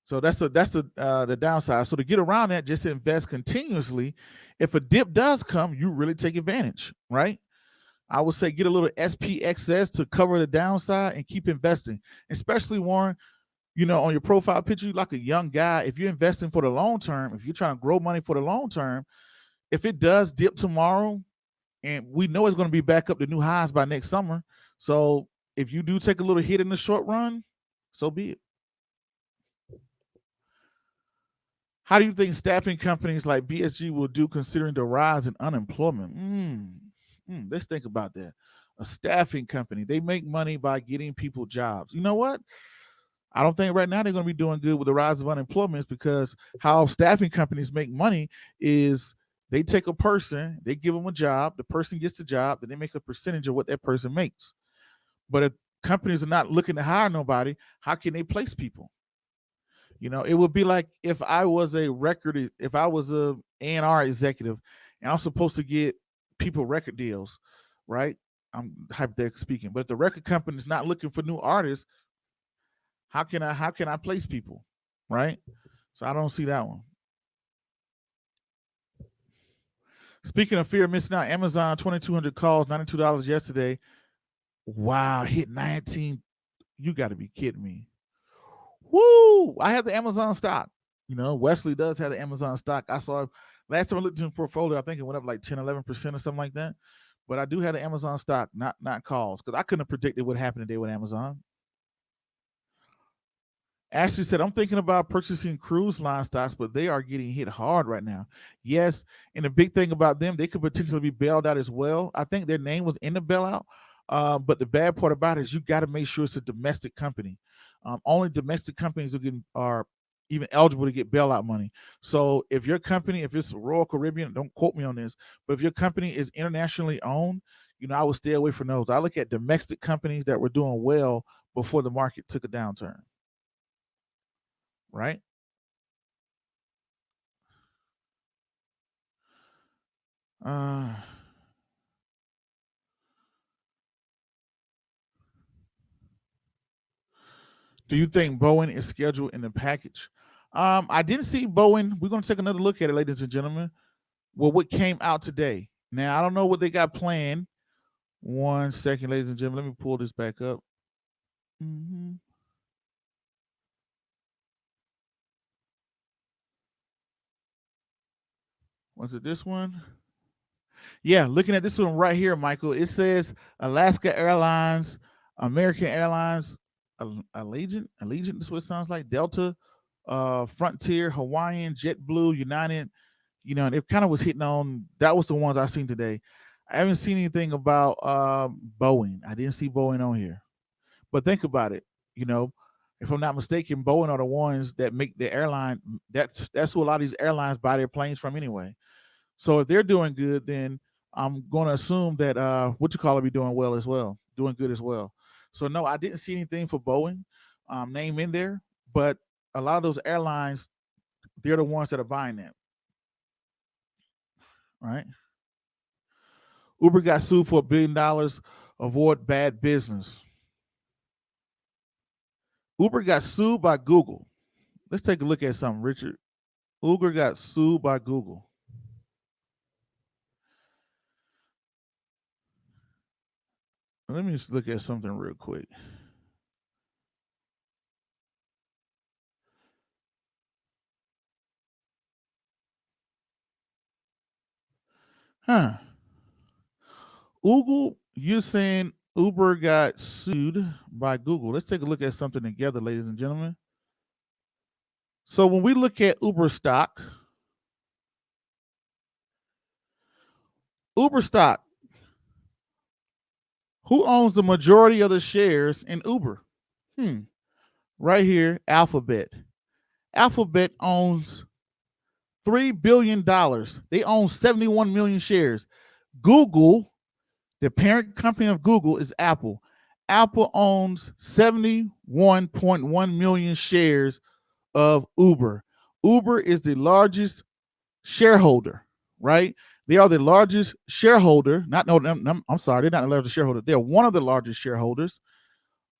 So that's the downside. So to get around that, just invest continuously. If a dip does come, you really take advantage, right? I would say get a little SPXS to cover the downside and keep investing. Especially, Warren, on your profile picture, you like a young guy. If you're investing for the long term, if you're trying to grow money for the long term, if it does dip tomorrow, and we know it's going to be back up to new highs by next summer. So if you do take a little hit in the short run, so be it. How do you think staffing companies like BSG will do considering the rise in unemployment? Let's think about that. A staffing company, they make money by getting people jobs. You know what? I don't think right now they're going to be doing good with the rise of unemployment because how staffing companies make money is they take a person, they give them a job, the person gets the job, then they make a percentage of what that person makes. But if companies are not looking to hire nobody, how can they place people? It would be like if I was if I was a A&R executive and I'm supposed to get people record deals, right? I'm hypothetically speaking. But if the record company is not looking for new artists, how can I place people? Right? So I don't see that one. Speaking of fear of missing out, Amazon 2,200 calls, $92 yesterday. Wow, hit 19. You got to be kidding me. Woo! I have the Amazon stock. Wesley does have the Amazon stock. I saw last time I looked in the portfolio, I think it went up like 10, 11% or something like that. But I do have the Amazon stock, not calls, because I couldn't have predicted what happened today with Amazon. Ashley said, I'm thinking about purchasing cruise line stocks, but they are getting hit hard right now. Yes. And the big thing about them, they could potentially be bailed out as well. I think their name was in the bailout. But the bad part about it is you got to make sure it's a domestic company. Only domestic companies are even eligible to get bailout money. So if your company, if it's Royal Caribbean, don't quote me on this, but if your company is internationally owned, I would stay away from those. I look at domestic companies that were doing well before the market took a downturn, right? Uh, do you think Boeing is scheduled in the package? I didn't see Boeing. We're going to take another look at it, ladies and gentlemen. Well, what came out today? Now, I don't know what they got planned. One second, ladies and gentlemen. Let me pull this back up. hmm Was it this one? Yeah, looking at this one right here, Michael, it says Alaska Airlines, American Airlines, Allegiant, this is what it sounds like, Delta, Frontier, Hawaiian, JetBlue, United. And it kind of was hitting on, that was the ones I seen today. I haven't seen anything about Boeing. I didn't see Boeing on here. But think about it, you know, If I'm not mistaken, Boeing are the ones that make the airline. That's who a lot of these airlines buy their planes from anyway. So if they're doing good, then I'm going to assume that what you call it be doing well as well, doing good as well. So no, I didn't see anything for Boeing name in there, but a lot of those airlines, they're the ones that are buying that, right? Uber got sued for $1 billion. Avoid bad business. Uber got sued by Google. Let's take a look at something, Richard. Uber got sued by Google. Let me just look at something real quick. Huh. Google, you're saying Uber got sued by Google. Let's take a look at something together, ladies and gentlemen. So when we look at Uber stock, who owns the majority of the shares in Uber? Right here, Alphabet. Alphabet owns $3 billion. They own 71 million shares. Google, the parent company of Google, is Apple. Apple owns 71.1 million shares of Uber. Uber is the largest shareholder, right? They are the largest shareholder. I'm sorry, they're not the largest shareholder. They're one of the largest shareholders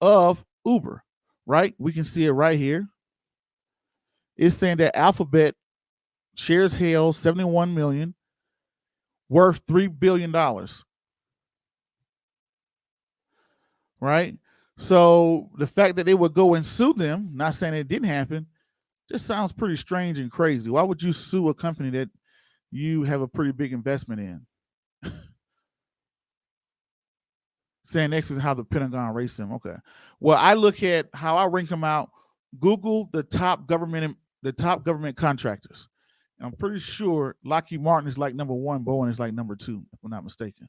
of Uber, right? We can see it right here. It's saying that Alphabet shares held 71 million, worth $3 billion, right? So the fact that they would go and sue them, not saying it didn't happen, just sounds pretty strange and crazy. Why would you sue a company that you have a pretty big investment in? Saying next is how the Pentagon rates them. Okay. Well, I look at how I rank them out. Google, the top government contractors. I'm pretty sure Lockheed Martin is like number one, Boeing is like number two, if I'm not mistaken.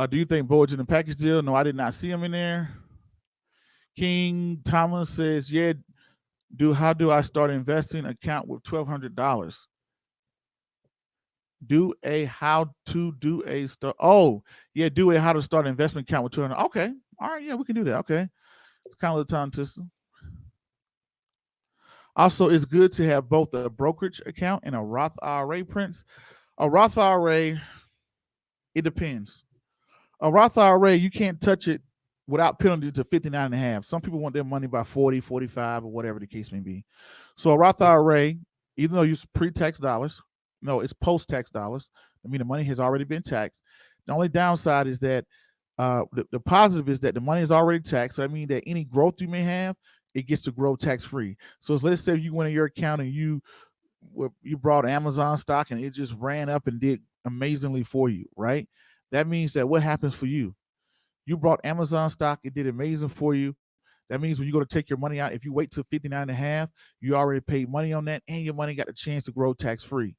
Do you think Boeing's in the package deal? No, I did not see him in there. King Thomas says, yeah, how do I start investing account with $1,200? Do a how to do a start. Oh, yeah, do a how to start an investment account with 200. Okay. All right, yeah, we can do that. Okay. It's kind of a tongue twister. Also, it's good to have both a brokerage account and a Roth IRA, Prince. A Roth IRA, it depends. A Roth IRA, you can't touch it without penalty to 59 and a half. Some people want their money by 40, 45, or whatever the case may be. So a Roth IRA, even though it's pre-tax dollars, no, it's post-tax dollars. I mean, the money has already been taxed. The only downside is that the positive is that the money is already taxed. So that means that any growth you may have, it gets to grow tax-free. So let's say you went in your account and you brought Amazon stock and it just ran up and did amazingly for you, right? That means that what happens for you? You brought Amazon stock, it did amazing for you. That means when you go to take your money out, if you wait till 59 and a half, you already paid money on that and your money got a chance to grow tax-free.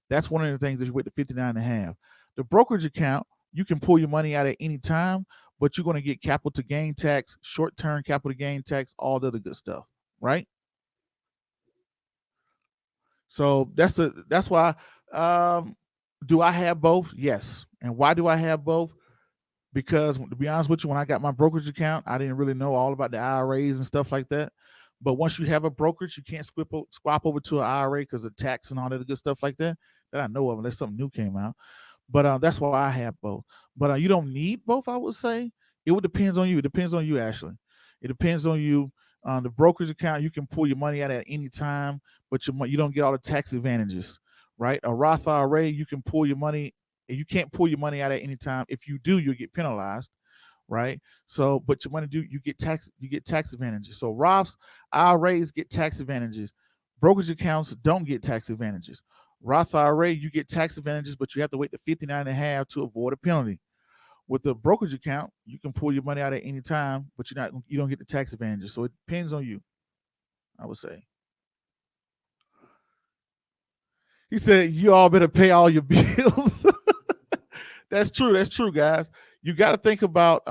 That's one of the things that you wait to 59 and a half. The brokerage account, you can pull your money out at any time, but you're going to get capital to gain tax, short-term capital to gain tax, all the other good stuff, right? So that's why. Do I have both? Yes. And why do I have both? Because to be honest with you, when I got my brokerage account, I didn't really know all about the IRAs and stuff like that. But once you have a brokerage, you can't swap over to an IRA because of tax and all that good stuff like that I know of, unless something new came out. But that's why I have both. But you don't need both, I would say. It would depends on you. It depends on you, Ashley. It depends on you. The brokerage account, you can pull your money out at any time, but you don't get all the tax advantages, right? A Roth IRA, you can pull your money. You can't pull your money out at any time. If you do, you'll get penalized, right? So, but your money you get tax advantages. So Roths, IRAs get tax advantages. Brokerage accounts don't get tax advantages. Roth IRA, you get tax advantages, but you have to wait to 59 and a half to avoid a penalty. With the brokerage account, you can pull your money out at any time, but you don't get the tax advantages. So it depends on you, I would say. He said, you all better pay all your bills. That's true, guys. You got to think about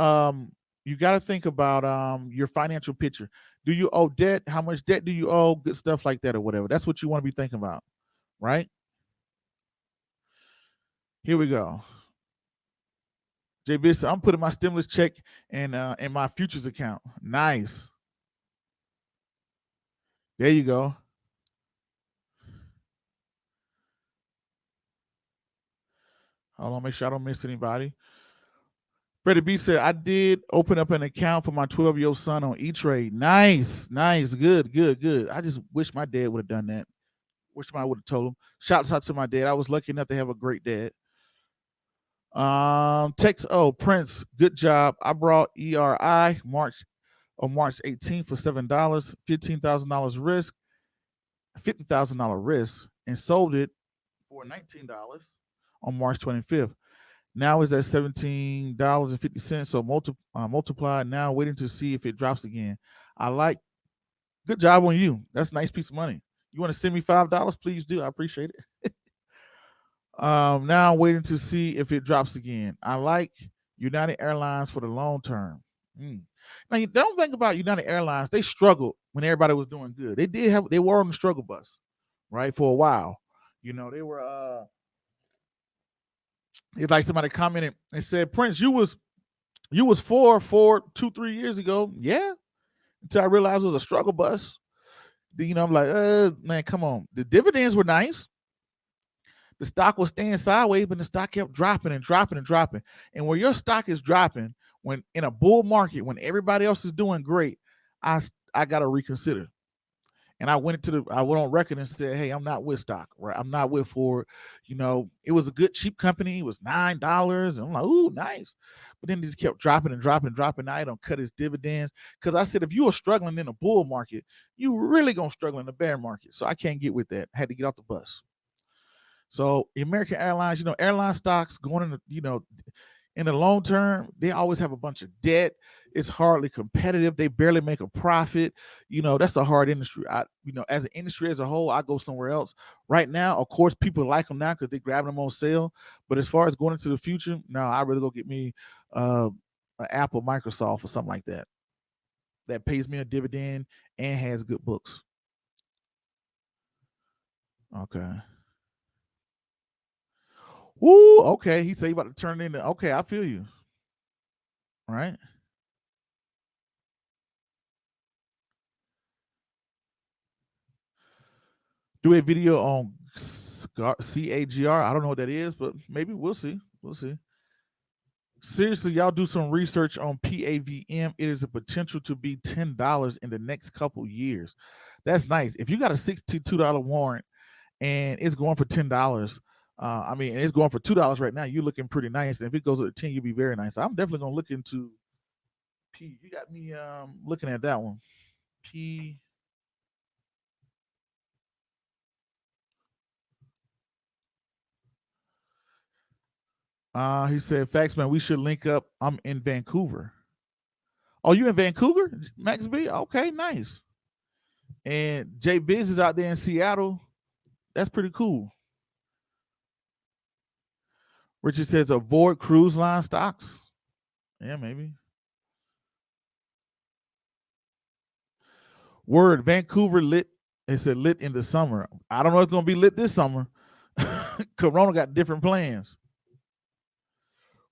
you got to think about your financial picture. Do you owe debt? How much debt do you owe? Good stuff like that or whatever. That's what you want to be thinking about, right? Here we go. J Bishop, I'm putting my stimulus check in my futures account. Nice. There you go. Hold on, make sure I don't miss anybody. Freddie B said, I did open up an account for my 12-year-old son on E-Trade. Nice, nice, good, good, good. I just wish my dad would have done that. Wish I would have told him. Shouts out to my dad. I was lucky enough to have a great dad. Text Prince, good job. I brought ERI March 18th for $7, $15,000 risk, $50,000 risk, and sold it for $19 on March 25th. Now it's at $17.50. So multiply now, waiting to see if it drops again. I like. Good job on you. That's a nice piece of money. You want to send me $5? Please do. I appreciate it. Now I'm waiting to see if it drops again. I like United Airlines for the long term. Now you don't think about United Airlines. They struggled when everybody was doing good. They were on the struggle bus, right, for a while. They were it's like somebody commented and said, Prince, you was four 2-3 years ago. Yeah. Until I realized it was a struggle bus. I'm like, man, come on. The dividends were nice. The stock was staying sideways, but the stock kept dropping and dropping and dropping. And where your stock is dropping, when in a bull market, when everybody else is doing great, I gotta reconsider. And I went on record and said, hey, I'm not with stock, right? I'm not with Ford. It was a good cheap company. It was $9. And I'm like, ooh, nice. But then it just kept dropping and dropping and dropping. Now I don't cut his dividends. Because I said, if you are struggling in a bull market, you really gonna struggle in the bear market. So I can't get with that. I had to get off the bus. So American Airlines, airline stocks going in the long term, they always have a bunch of debt. It's hardly competitive. They barely make a profit. That's a hard industry. As an industry as a whole, I go somewhere else. Right now, of course, people like them now because they're grabbing them on sale. But as far as going into the future, no, I'd rather go get me an Apple, Microsoft, or something like that. That pays me a dividend and has good books. Okay. Woo, okay. He said he about to turn it into. Okay, I feel you. All right. Do a video on CAGR. I don't know what that is, but maybe we'll see. We'll see. Seriously, y'all do some research on PAVM. It is a potential to be $10 in the next couple years. That's nice. If you got a $62 warrant and it's going for $10, it's going for $2 right now. You're looking pretty nice. And if it goes to 10, you'll be very nice. I'm definitely gonna look into P. You got me looking at that one. P. He said, "Facts, man. We should link up. I'm in Vancouver. Oh, you in Vancouver, Max B? Okay, nice. And Jay Biz is out there in Seattle. That's pretty cool." Richard says, "Avoid cruise line stocks." Yeah, maybe. Word, Vancouver lit. They said lit in the summer. I don't know if it's gonna be lit this summer. Corona got different plans.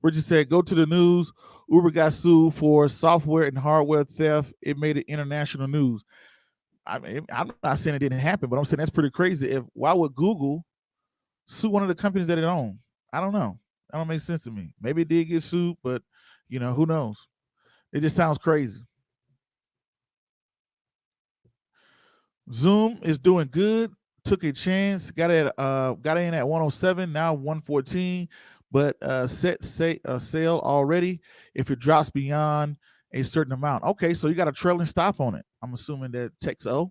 Richard said, "Go to the news. Uber got sued for software and hardware theft. It made it international news." I'm not saying it didn't happen, but I'm saying that's pretty crazy. Why would Google sue one of the companies that it owns? I don't know. That don't make sense to me. Maybe it did get sued, but who knows? It just sounds crazy. Zoom is doing good. Took a chance. Got in at 107. Now 114. But set sale already if it drops beyond a certain amount. Okay, so you got a trailing stop on it. I'm assuming that Texo.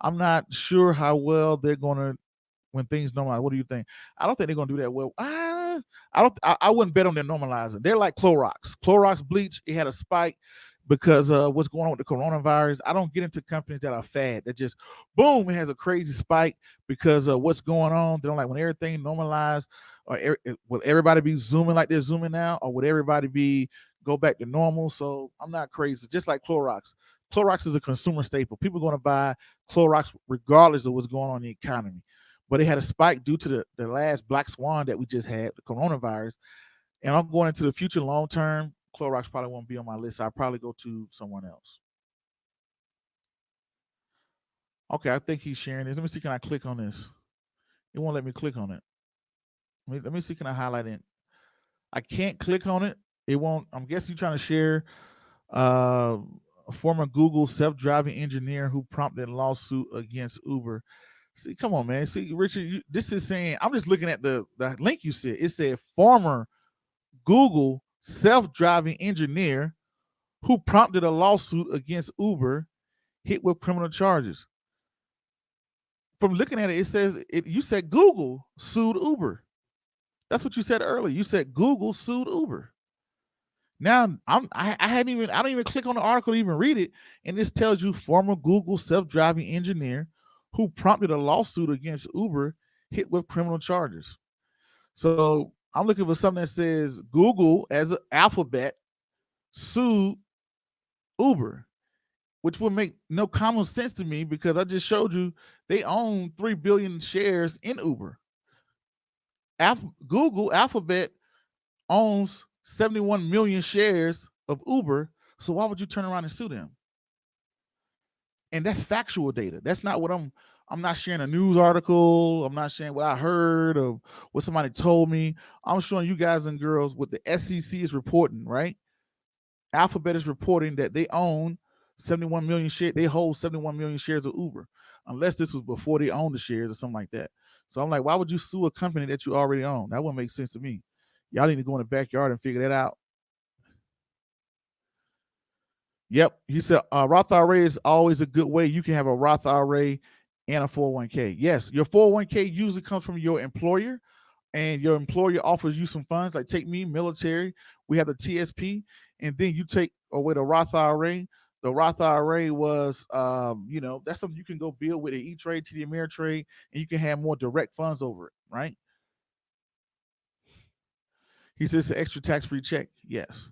I'm not sure how well they're gonna when things normalize. What do you think? I don't think they're gonna do that well. I wouldn't bet on them normalizing. They're like Clorox. Clorox bleach. It had a spike because what's going on with the coronavirus. I don't get into companies that are fad that just boom, it has a crazy spike because of what's going on. They don't like when everything normalized. Or will everybody be zooming like they're zooming now, or would everybody be go back to normal. So I'm not crazy. Just like Clorox. Clorox is a consumer staple. People are going to buy Clorox regardless of what's going on in the economy. But it had a spike due to the last black swan that we just had, the coronavirus. And I'm going into the future long term. Clorox probably won't be on my list. I'll probably go to someone else. Okay, I think he's sharing this. Let me see. Can I click on this? It won't let me click on it. Let me see. Can I highlight it? I can't click on it. It won't. I'm guessing you're trying to share uh, a former Google self-driving engineer who prompted a lawsuit against Uber. See, come on, man. See, Richard, this is saying, I'm just looking at the link you said. It said former Google self-driving engineer who prompted a lawsuit against Uber hit with criminal charges. From looking at it, it says you said Google sued Uber. That's what you said earlier. You said Google sued Uber. Now I don't even click on the article to even read it, and this tells you former Google self-driving engineer who prompted a lawsuit against Uber hit with criminal charges. So I'm looking for something that says Google as an alphabet sued Uber, which would make no common sense to me because I just showed you they own 3 billion shares in Uber. Google Alphabet owns 71 million shares of Uber. So why would you turn around and sue them? And that's factual data. That's not what I'm not sharing a news article. I'm not sharing what I heard or what somebody told me. I'm showing you guys and girls what the SEC is reporting, right? Alphabet is reporting that they own 71 million shares. They hold 71 million shares of Uber, unless this was before they owned the shares or something like that. So I'm like, why would you sue a company that you already own? That wouldn't make sense to me. Y'all need to go in the backyard and figure that out. Yep. He said Roth IRA is always a good way. You can have a Roth IRA and a 401k. Yes, your 401k usually comes from your employer, and your employer offers you some funds. Like take me, military. We have the TSP, and then you take away the Roth IRA. The Roth IRA was, that's something you can go build with an E-Trade, TD Ameritrade, and you can have more direct funds over it, right? He says an extra tax-free check. Yes.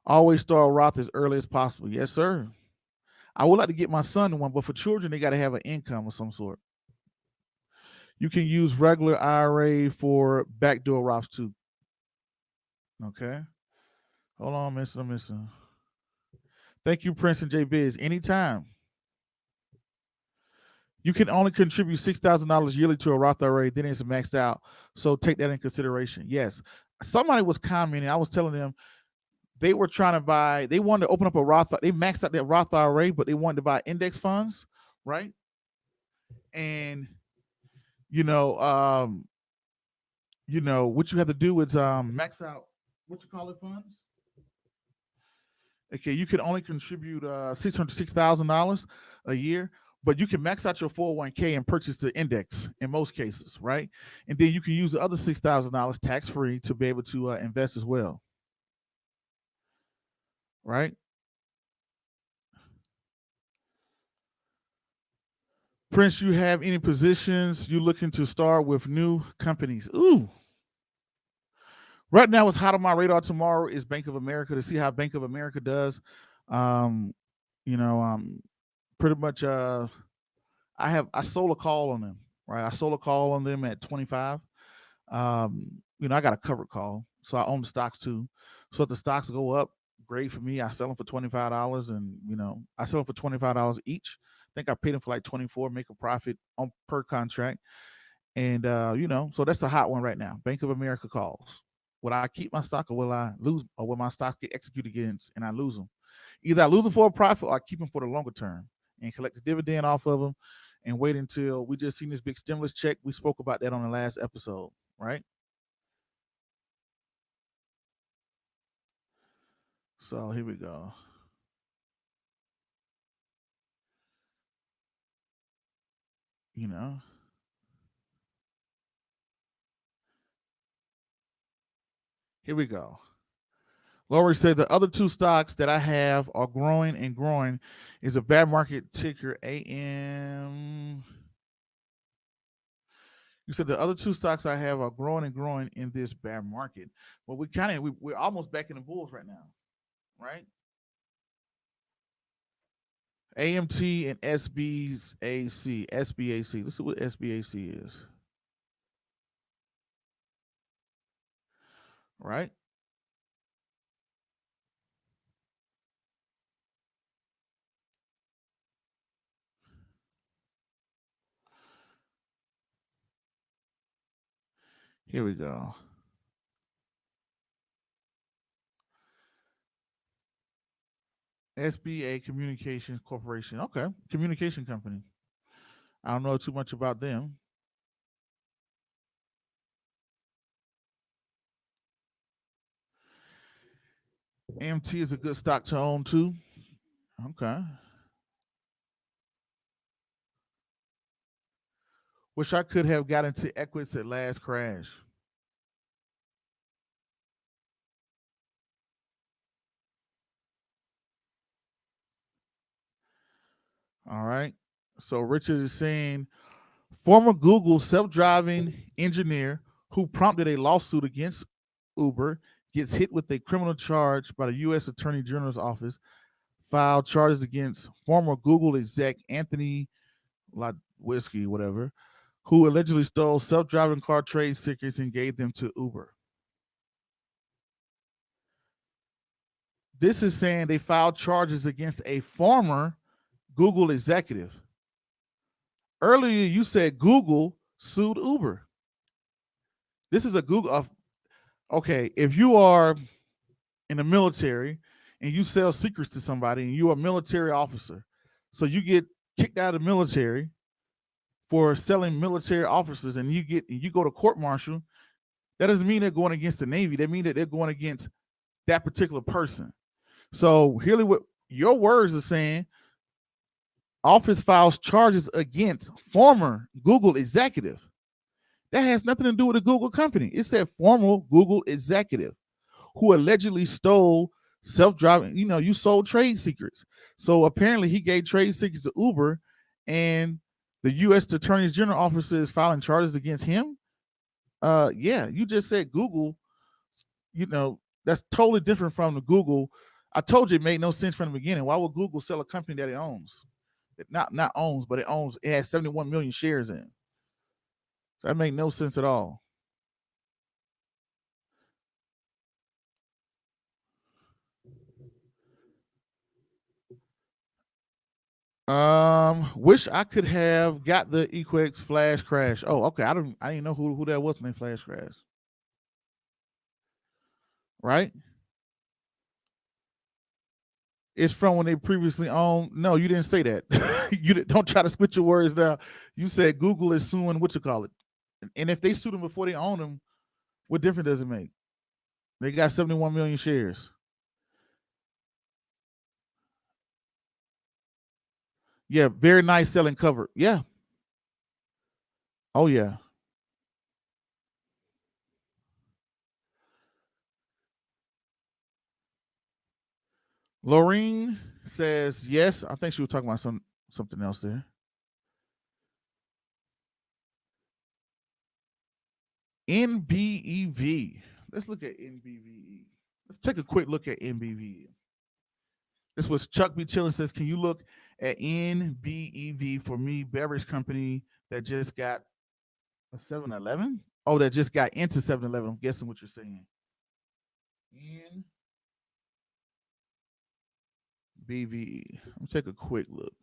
Always start Roth as early as possible. Yes, sir. I would like to get my son one, but for children, they got to have an income of some sort. You can use regular IRA for backdoor Roths too. Okay. Hold on, I'm missing. Thank you, Prince and J Biz. Anytime. You can only contribute $6,000 yearly to a Roth IRA, then it's maxed out. So take that in consideration. Yes. Somebody was commenting. I was telling them they were trying to buy, they wanted to open up a Roth, they maxed out their Roth IRA, but they wanted to buy index funds, right? And what you have to do is max out what you call it funds. Okay, you can only contribute $606,000 a year, but you can max out your 401k and purchase the index in most cases, right? And then you can use the other $6,000 tax free to be able to invest as well, right? Prince, you have any positions you looking to start with new companies? Ooh. Right now, what's hot on my radar tomorrow is Bank of America to see how Bank of America does. Um, pretty much I sold a call on them, right? I sold a call on them at 25. I got a covered call, so I own the stocks too. So if the stocks go up, great for me. I sell them for $25, and I sell them for $25 each. I think I paid them for like 24, make a profit on per contract. And so that's a hot one right now. Bank of America calls. Will I keep my stock or will I lose, or will my stock get executed against and I lose them? Either I lose them for a profit or I keep them for the longer term and collect the dividend off of them and wait until we just seen this big stimulus check. We spoke about that on the last episode, right? So here we go. You know, here we go. Lori said the other two stocks that I have are growing and growing. Is a bad market ticker AM. You said the other two stocks I have are growing and growing in this bear market. Well, we're almost back in the bulls right now, right? AMT and SBAC. SBAC. Let's see what SBAC is. Right? Here we go. SBA Communications Corporation. Okay. Communication company. I don't know too much about them. AMT is a good stock to own too. Okay. Wish I could have got into Equities at last crash. All right. So Richard is saying former Google self-driving engineer who prompted a lawsuit against Uber gets hit with a criminal charge by the U.S. Attorney General's office. Filed charges against former Google exec Anthony Whiskey, whatever, who allegedly stole self-driving car trade secrets and gave them to Uber. This is saying they filed charges against a former Google executive. Earlier, you said Google sued Uber. This is a Google. Okay, if you are in the military and you sell secrets to somebody and you're a military officer, so you get kicked out of the military for selling military officers and you go to court martial, that doesn't mean they're going against the Navy. That means that they're going against that particular person. So here what your words are saying, office files charges against former Google executive. That has nothing to do with the Google company. It said former Google executive who allegedly stole self-driving, you sold trade secrets. So apparently he gave trade secrets to Uber and the U.S. Attorney General office is filing charges against him. Yeah, you just said Google, that's totally different from the Google. I told you it made no sense from the beginning. Why would Google sell a company that it owns? Not owns, but it has 71 million shares in. So that made no sense at all. Wish I could have got the Equex flash crash. Oh, okay. I didn't know who that was when they flash crash. Right? It's from when they previously owned. No, you didn't say that. Don't try to switch your words now. You said Google is suing what you call it, and if they sued them before they own them, what difference does it make? They got 71 million shares. Yeah, very nice selling cover. Yeah. Oh yeah. Lorene says yes. I think she was talking about something else there. NBEV. Let's look at NBVE. Let's take a quick look at NBVE. This was Chuck B. Chillin says, can you look at NBEV for me, beverage company that just got a 7-Eleven? Oh, that just got into 7-Eleven. I'm guessing what you're saying. NBVE. Let me take a quick look.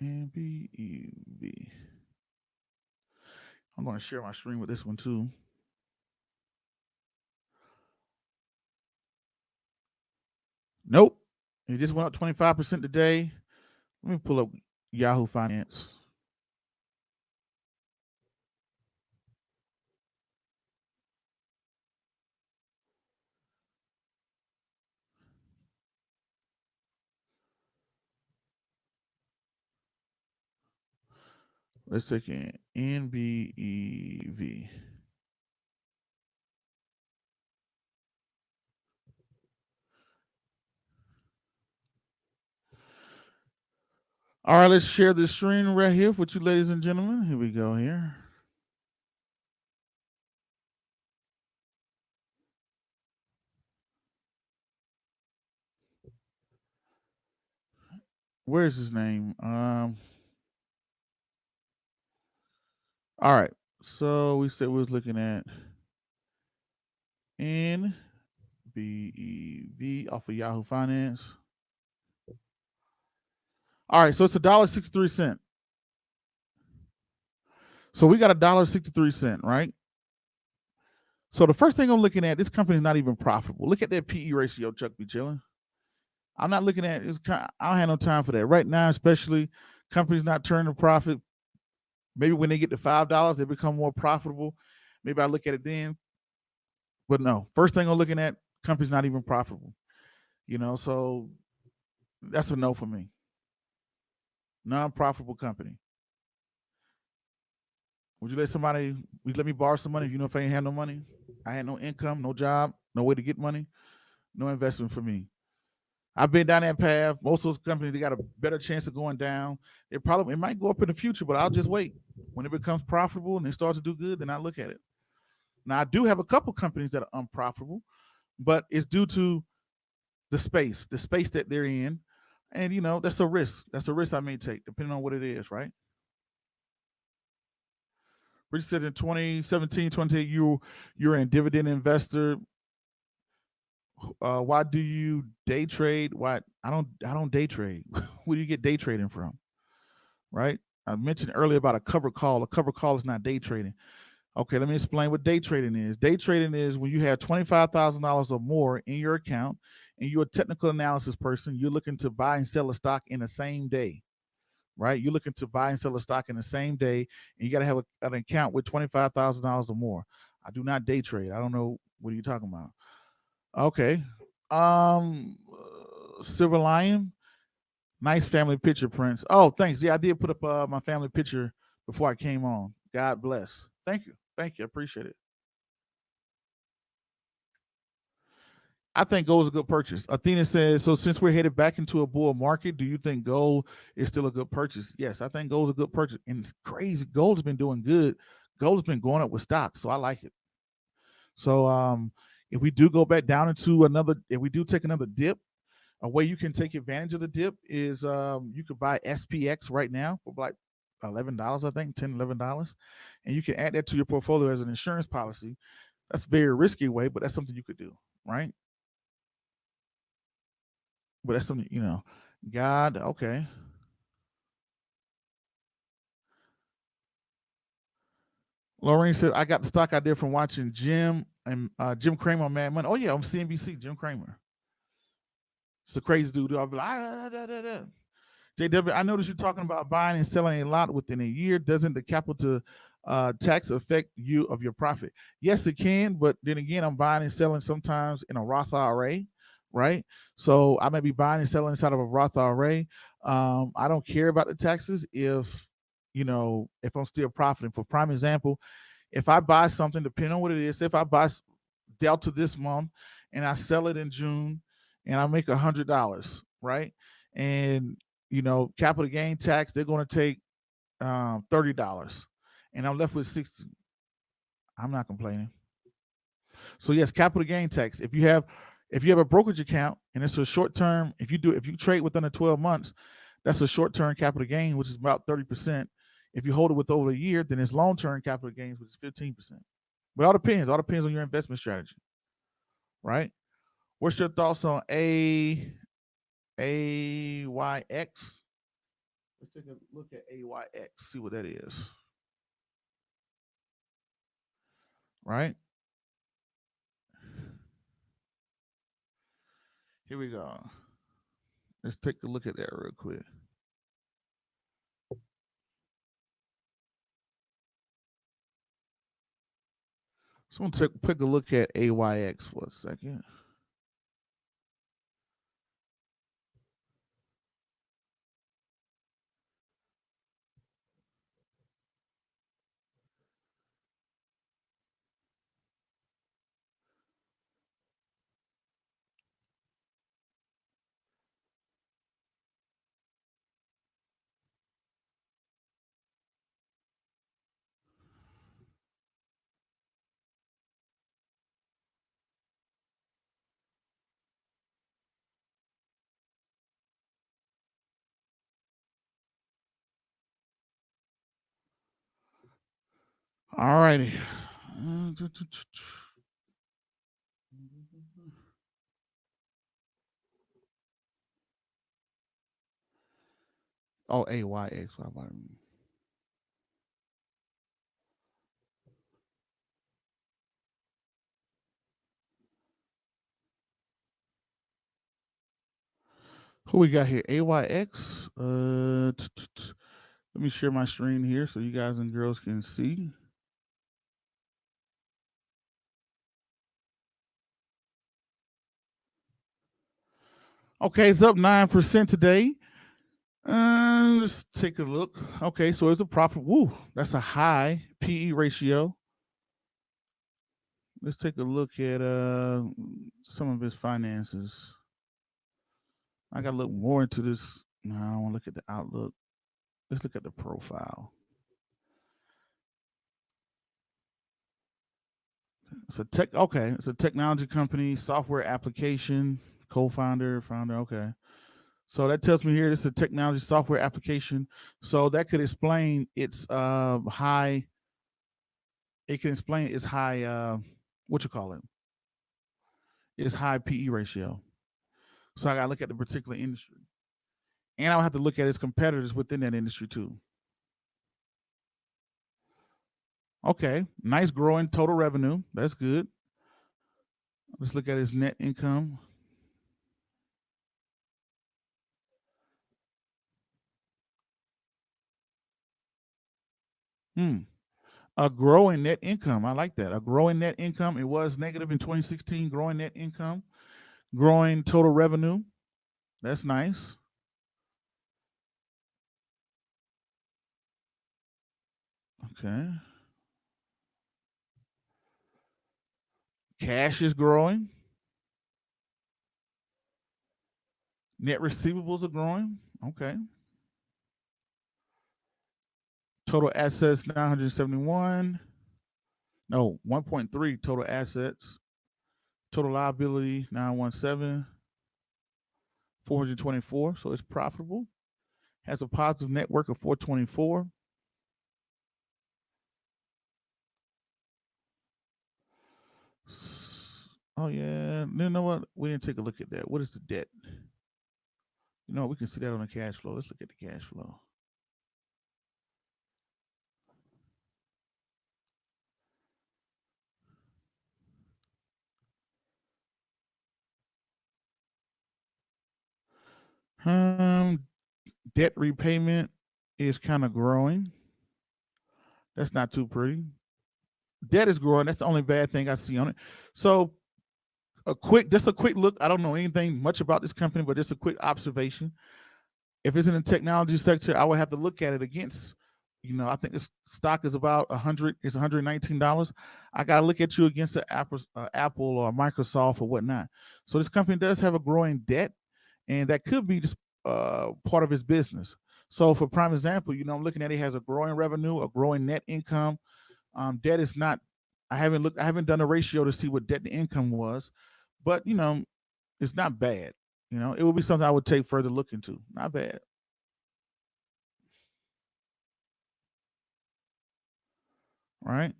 NBEV. I'm going to share my screen with this one too. Nope. It just went up 25% today. Let me pull up Yahoo Finance. Let's take in NBEV. All right, let's share this screen right here with you, ladies and gentlemen. Here we go here. Where's his name? All right. So we said we was looking at NBEV off of Yahoo Finance. All right, so it's $1.63. So we got $1.63, right? So the first thing I'm looking at, this company's not even profitable. Look at that PE ratio, Chuck be chilling. I'm not looking at it's. I don't have no time for that right now, especially companies not turning a profit. Maybe when they get to $5, they become more profitable. Maybe I look at it then. But no, first thing I'm looking at, company's not even profitable. So that's a no for me. Non-profitable company. Would you let somebody? Would you let me borrow some money if you know if I ain't had no money? I had no income, no job, no way to get money, no investment for me. I've been down that path. Most of those companies they got a better chance of going down. It might go up in the future, but I'll just wait. When it becomes profitable and they start to do good, then I look at it. Now I do have a couple companies that are unprofitable, but it's due to the space that they're in, and that's a risk. That's a risk I may take, depending on what it is, right? Rich said in 2017, 28, you're a dividend investor. Why do you day trade? Why I don't day trade. Where do you get day trading from? Right? I mentioned earlier about a cover call. A cover call is not day trading. Okay, let me explain what day trading is. Day trading is when you have $25,000 or more in your account and you're a technical analysis person, you're looking to buy and sell a stock in the same day, right? You're looking to buy and sell a stock in the same day, and you got to have an account with $25,000 or more. I do not day trade. I don't know what are you talking about. Okay. Silver Lion, nice family picture, Prince. Oh, thanks. Yeah, I did put up my family picture before I came on. God bless. Thank you. Thank you. I appreciate it. I think gold is a good purchase. Athena says, so since we're headed back into a bull market, do you think gold is still a good purchase? Yes, I think gold is a good purchase. And it's crazy. Gold has been doing good. Gold has been going up with stocks. So I like it. So if we do go back down into if we do take another dip, a way you can take advantage of the dip is you could buy SPX right now for like $11, I think, $10, $11. And you can add that to your portfolio as an insurance policy. That's a very risky way, but that's something you could do, right? But that's something, God, okay. Lorraine said, I got the stock idea from watching Jim Cramer on Mad Money. Oh, yeah, on CNBC, Jim Cramer. It's a crazy dude. I'll be like, JW, I noticed you're talking about buying and selling a lot within a year. Doesn't the capital tax affect you of your profit? Yes, it can, but then again, I'm buying and selling sometimes in a Roth IRA, right? So I may be buying and selling inside of a Roth IRA. I don't care about the taxes if I'm still profiting. For prime example, if I buy something, depending on what it is, if I buy Delta this month and I sell it in June and I make $100, right? And capital gain tax, they're going to take $30, and I'm left with 60. I'm not complaining. So yes, capital gain tax. If you have a brokerage account and it's a short term, if you trade within the 12 months, that's a short term capital gain, which is about 30%. If you hold it with over a year, then it's long term capital gains, which is 15%. But all depends. All depends on your investment strategy, right? What's your thoughts on AYX? Let's take a look at AYX, see what that is, right? Here we go. Let's take a look at that real quick. So I'm gonna take a look at AYX for a second. All righty. Oh, AYX. Who we got here? AYX. Let me share my screen here so you guys and girls can see. Okay, it's up 9% today. Let's take a look. Okay, so it's a profit. Woo, that's a high PE ratio. Let's take a look at some of his finances. I gotta look more into this. No, I don't want to look at the outlook. Let's look at the profile. It's a tech. Okay, it's a technology company, software application, co-founder, founder. Okay, so that tells me here this is a technology software application. So that could explain its high. It can explain its high. What you call it? Its high PE ratio. So I got to look at the particular industry, and I'll have to look at its competitors within that industry too. Okay, nice growing total revenue. That's good. Let's look at its net income. Hmm. A growing net income. I like that. A growing net income. It was negative in 2016. Growing net income. Growing total revenue. That's nice. Okay. Cash is growing. Net receivables are growing. Okay. Total assets 971. No, 1.3 total assets. Total liability 917. 424. So it's profitable. Has a positive network of 424. Oh yeah. You know what? We didn't take a look at that. What is the debt? You know, we can see that on the cash flow. Let's look at the cash flow. Um, Debt repayment is kind of growing. That's not too pretty. Debt is growing. That's the only bad thing I see on it. So just a quick look. I don't know anything much about this company, but just a quick observation. If it's in the technology sector, I would have to look at it against. I think this stock is about 100. It's $119. I got to look at you against the Apple or Microsoft or whatnot. So this company does have a growing debt, and that could be just part of his business. So, for prime example, I'm looking at it has a growing revenue, a growing net income. Debt is not. I haven't looked. I haven't done a ratio to see what debt to income was, but it's not bad. It would be something I would take further look into. Not bad. Right?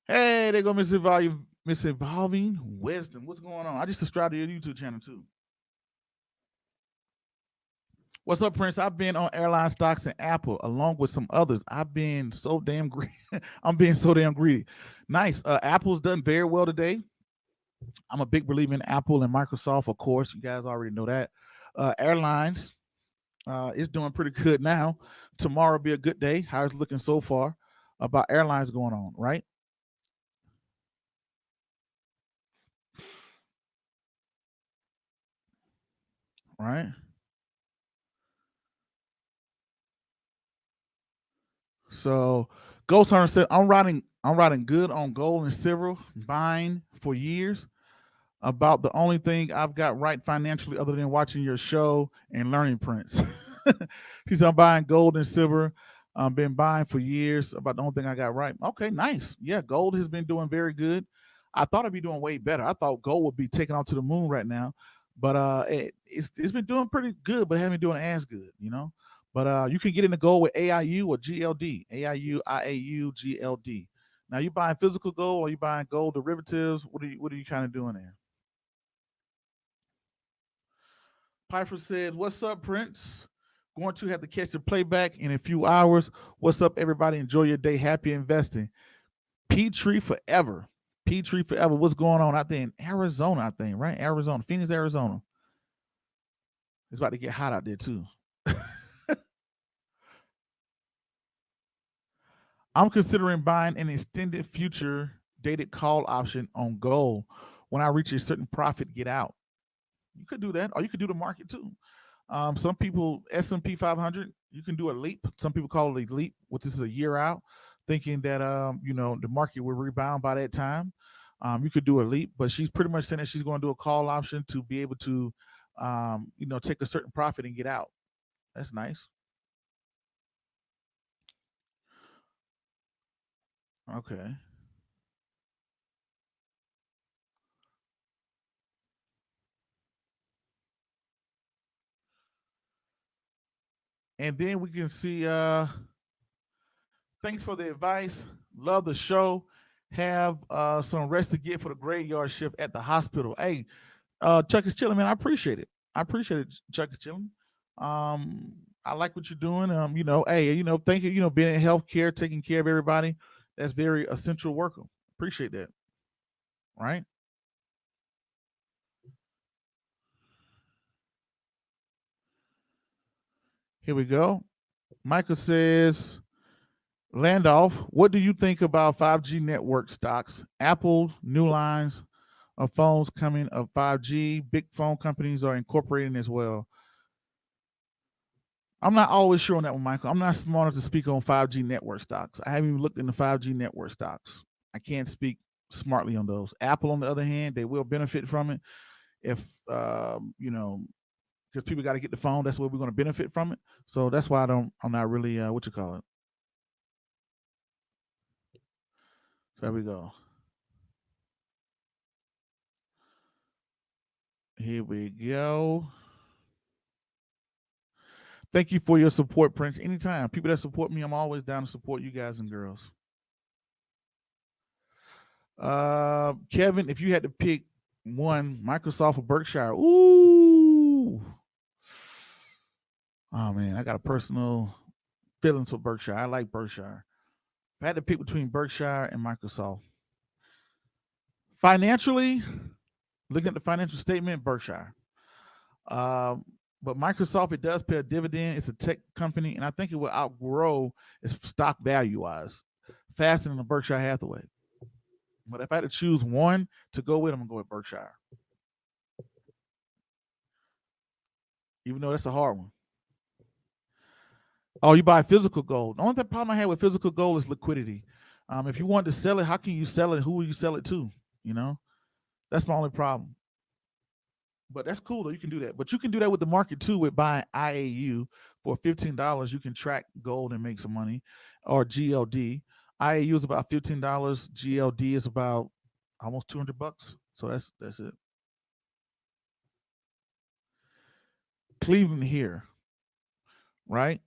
Hey, they go Miss Evolving Wisdom. What's going on? I just subscribed to your YouTube channel too. What's up, Prince? I've been on airline stocks and Apple along with some others. I've been so damn greedy. I'm being so damn greedy. Nice. Apple's done very well today. I'm a big believer in Apple and Microsoft, of course. You guys already know that. Airlines is doing pretty good now. Tomorrow will be a good day. How it's looking so far about airlines going on, right? Right. So Ghost Hunter said, I'm riding good on gold and silver, buying for years. About the only thing I've got right financially other than watching your show and learning Prince. She said I'm buying gold and silver. I've been buying for years. About the only thing I got right. Okay, nice. Yeah, gold has been doing very good. I thought it'd be doing way better. I thought gold would be taking off to the moon right now, but it's been doing pretty good, but it hasn't been doing as good. But you can get into gold with AIU or GLD. AIU, IAU, GLD. Now you buying physical gold or you buying gold derivatives? What are you kind of doing there? Piper said, "What's up, Prince? Going to have to catch the playback in a few hours. What's up, everybody? Enjoy your day. Happy investing. Peachtree forever. Peachtree forever. What's going on out there in Arizona? I think right, Arizona, Phoenix, Arizona. It's about to get hot out there too. I'm considering buying an extended future dated call option on gold. When I reach a certain profit, get out. You could do that, or you could do the market too. Some people S&P 500, you can do a leap. Some people call it a leap, which is a year out, thinking that the market will rebound by that time. You could do a leap, but she's pretty much saying that she's going to do a call option to be able to, take a certain profit and get out. That's nice. Okay. And then we can see. Thanks for the advice. Love the show. Have some rest to get for the graveyard shift at the hospital. Hey, Chuck is chilling, man. I appreciate it. I appreciate it, Chuck is chilling. I like what you're doing. Hey, thank you. Being in healthcare, taking care of everybody. That's very essential worker. Appreciate that. Right. Here we go. Michael says, Landolph, what do you think about 5G network stocks? Apple, new lines of phones coming of 5G. Big phone companies are incorporating as well. I'm not always sure on that one, Michael. I'm not smart enough to speak on 5G network stocks. I haven't even looked into 5G network stocks. I can't speak smartly on those. Apple, on the other hand, they will benefit from it if because people got to get the phone. That's where we're going to benefit from it. So that's why I'm not really what you call it. So there we go. Here we go. Thank you for your support, Prince. Anytime. People that support me, I'm always down to support you guys and girls. Kevin, if you had to pick one, Microsoft or Berkshire, ooh. Oh man, I got a personal feeling for Berkshire. I like Berkshire. If I had to pick between Berkshire and Microsoft, financially, looking at the financial statement, Berkshire. Um, but Microsoft, it does pay a dividend. It's a tech company, and I think it will outgrow its stock value wise faster than the Berkshire Hathaway. But if I had to choose one to go with, I'm gonna go with Berkshire. Even though that's a hard one. Oh, you buy physical gold. The only problem I had with physical gold is liquidity. If you want to sell it, how can you sell it? Who will you sell it to? You know, that's my only problem. But that's cool though. You can do that. But you can do that with the market too with buying IAU for $15. You can track gold and make some money, or GLD. IAU is about $15. GLD is about almost $200. So that's it. Cleveland here, right?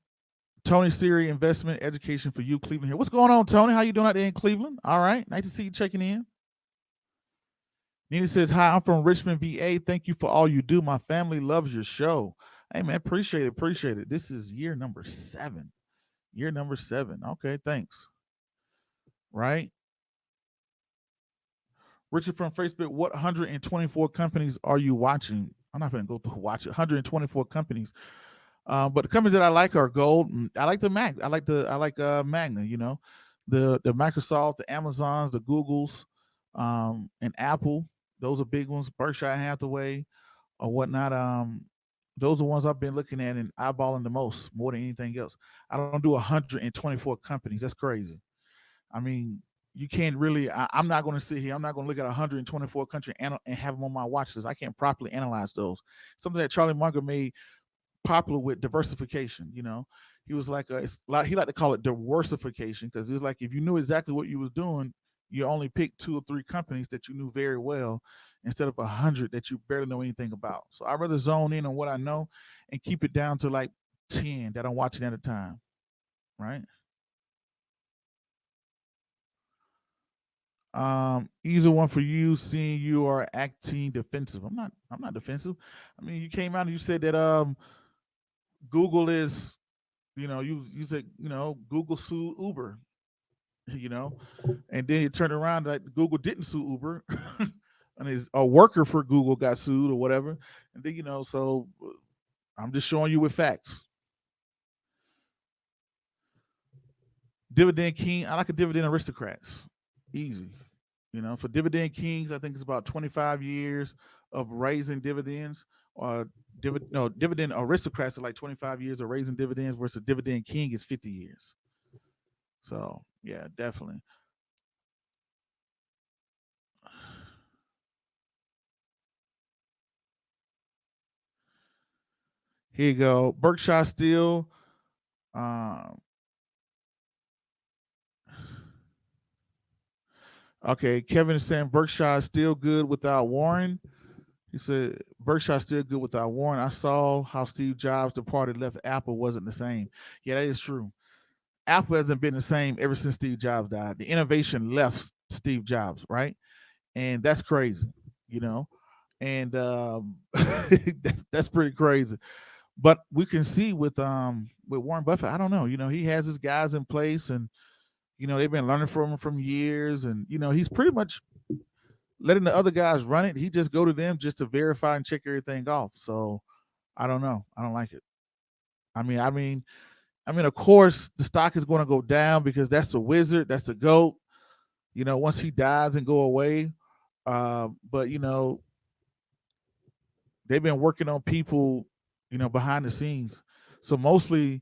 Tony Siri Investment Education for You, Cleveland here. What's going on, Tony? How you doing out there in Cleveland? All right, nice to see you checking in. Nina says, "Hi, I'm from Richmond, VA. Thank you for all you do. My family loves your show. Hey man, appreciate it, appreciate it. This is year number 7. Year number 7. Okay, thanks. Right, Richard from Facebook. What 124 companies are you watching? I'm not going to go through watch it. 124 companies. But the companies that I like are Gold. I like the Mac. I like Magna. The Microsoft, the Amazons, the Googles, and Apple. Those are big ones. Berkshire Hathaway or whatnot. Those are ones I've been looking at and eyeballing the most, more than anything else. I don't do 124 companies. That's crazy. I mean, you can't really. I'm not going to sit here. I'm not going to look at 124 country and have them on my watch list. I can't properly analyze those. Something that Charlie Munger made popular with diversification. He was like, he liked to call it diversification because it was like if you knew exactly what you was doing, you only pick 2 or 3 companies that you knew very well instead of 100 that you barely know anything about. So I rather zone in on what I know and keep it down to like 10 that I'm watching at a time, right? Either one for you, seeing you are acting defensive. I'm not defensive. I mean, you came out and you said that Google is, you said, Google sued Uber, you know, and then you turned around that Google didn't sue Uber, and a worker for Google got sued or whatever, and then so I'm just showing you with facts. Dividend king, I like a dividend aristocrats, easy. For dividend kings, I think it's about 25 years of raising dividends, or dividend aristocrats are like 25 years of raising dividends, versus dividend king is 50 years. So yeah, definitely. Here you go. Berkshire Steel. Um, okay, Kevin is saying Berkshire is still good without Warren. He said Berkshire still good without Warren. I saw how Steve Jobs departed, left Apple wasn't the same. Yeah, that is true. Apple hasn't been the same ever since Steve Jobs died. The innovation left Steve Jobs, right? And that's crazy, you know. And that's pretty crazy. But we can see with Warren Buffett, I don't know, he has his guys in place, and they've been learning from him from years, and he's pretty much letting the other guys run it. He just go to them just to verify and check everything off. So I don't know. I don't like it. I mean, of course, the stock is going to go down because that's the wizard, that's the goat. Once he dies and go away, but they've been working on people, behind the scenes. So mostly,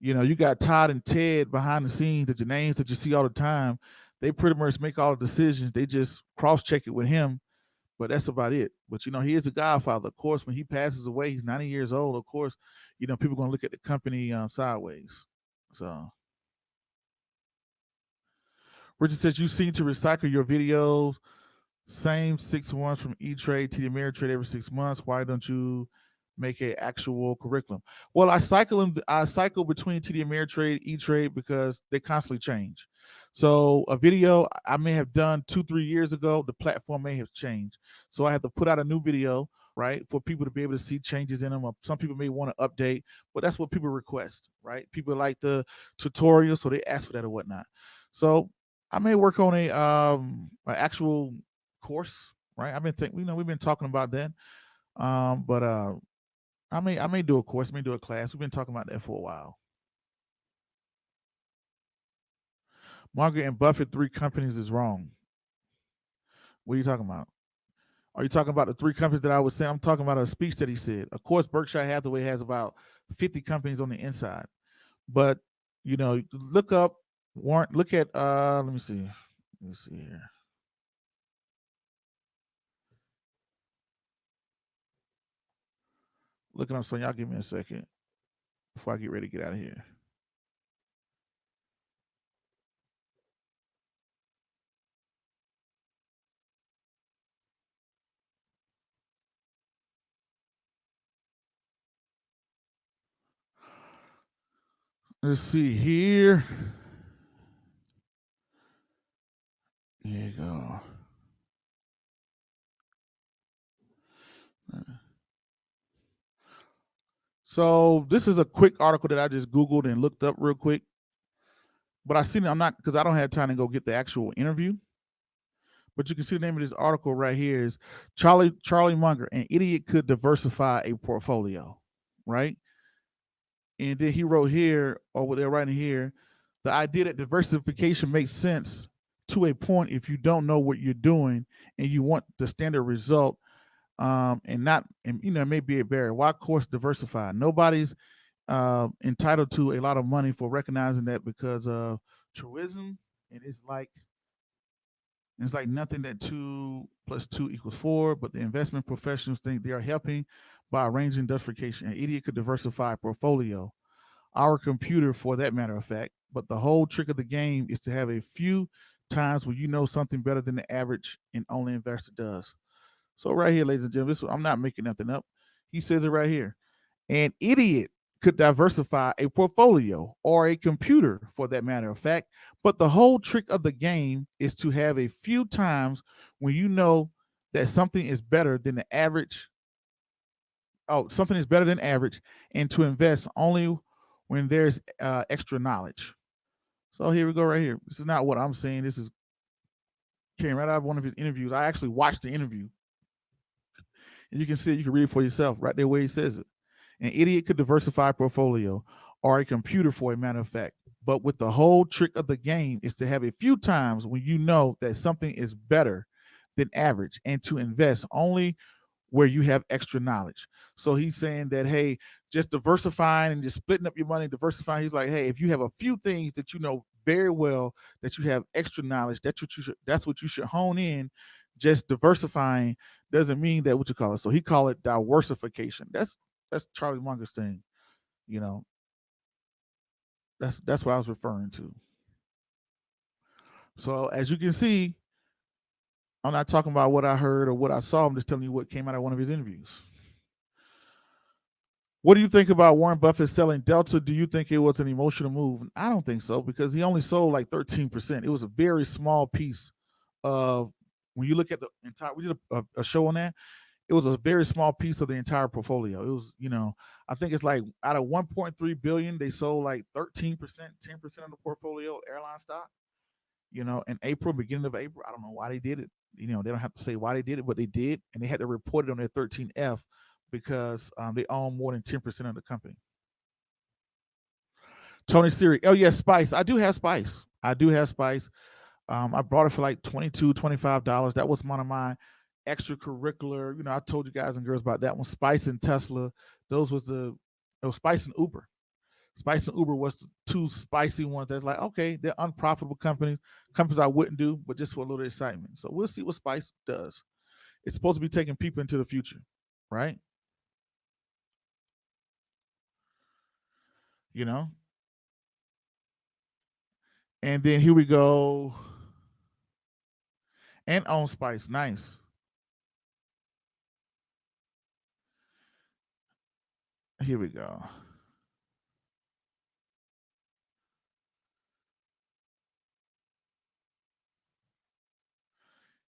you got Todd and Ted behind the scenes, that your names that you see all the time. They pretty much make all the decisions. They just cross check it with him, but that's about it. But he is a godfather. Of course, when he passes away, he's 90 years old. Of course, people are going to look at the company sideways. So Richard says you seem to recycle your videos. Same 6 ones from E Trade to the Ameritrade every 6 months. Why don't you make a actual curriculum? Well, I cycle them. I cycle between TD Ameritrade, E Trade, because they constantly change. So a video I may have done 2-3 years ago, the platform may have changed. So I have to put out a new video, right, for people to be able to see changes in them. Or some people may want to update, but that's what people request, right? People like the tutorial, so they ask for that or whatnot. So I may work on an actual course, right? I've been thinking, we've been talking about that. But I may do a course, may do a class. We've been talking about that for a while. Margaret and Buffett, three companies is wrong. What are you talking about? Are you talking about the three companies that I was saying? I'm talking about a speech that he said. Of course, Berkshire Hathaway has about 50 companies on the inside. But look up Warren. Look at let me see. Let me see here. Looking up, so y'all give me a second before I get ready to get out of here. Let's see here. Here you go. So this is a quick article that I just Googled and looked up real quick. But I seen it. I'm not, because I don't have time to go get the actual interview. But you can see the name of this article right here is Charlie Munger, an idiot could diversify a portfolio, right? And then he wrote here, or what they're writing here, the idea that diversification makes sense to a point if you don't know what you're doing and you want the standard result, and not, and it may be a barrier. Why course diversify? Nobody's entitled to a lot of money for recognizing that, because of truism, and it's like nothing that 2 + 2 = 4, but the investment professionals think they are helping by arranging diversification. An idiot could diversify a portfolio, our computer for that matter of fact, but the whole trick of the game is to have a few times where you know something better than the average and only investor does. So right here, ladies and gentlemen, I'm not making nothing up. He says it right here. An idiot could diversify a portfolio or a computer for that matter of fact. But the whole trick of the game is to have a few times when you know that something is better than the average. Oh, something is better than average, and to invest only when there's extra knowledge. So here we go, right here. This is not what I'm saying. This is came right out of one of his interviews. I actually watched the interview, and you can see it. You can read it for yourself right there where he says it. An idiot could diversify a portfolio or a computer, for a matter of fact. But with the whole trick of the game is to have a few times when you know that something is better than average and to invest only where you have extra knowledge. So he's saying that, hey, just diversifying and just splitting up your money, diversifying. He's like, hey, if you have a few things that you know very well that you have extra knowledge, that's what you should hone in. Just diversifying doesn't mean that what you call it. So he call it diversification. That's Charlie Munger's thing. You know, that's what I was referring to. So as you can see, I'm not talking about what I heard or what I saw. I'm just telling you what came out of one of his interviews. What do you think about Warren Buffett selling Delta? Do you think it was an emotional move? I don't think so because he only sold like 13%. It was a very small piece of when you look at the entire. We did a show on that. It was a very small piece of the entire portfolio. It was, I think it's like out of 1.3 billion, they sold like 13%, 10% of the portfolio airline stock. In April, beginning of April. I don't know why they did it. They don't have to say why they did it, but they did, and they had to report it on their 13F because they own more than 10% of the company. Tony Siri. Oh yeah, Spice. I do have Spice. I do have Spice. I bought it for like $22, $25. That was one of my extracurricular. I told you guys and girls about that one. Spice and Tesla. Those was it was Spice and Uber. Spice and Uber was the two spicy ones that's like, okay, they're unprofitable companies I wouldn't do, but just for a little excitement. So we'll see what Spice does. It's supposed to be taking people into the future, right? You know? And then here we go. And on Spice. Nice. Here we go.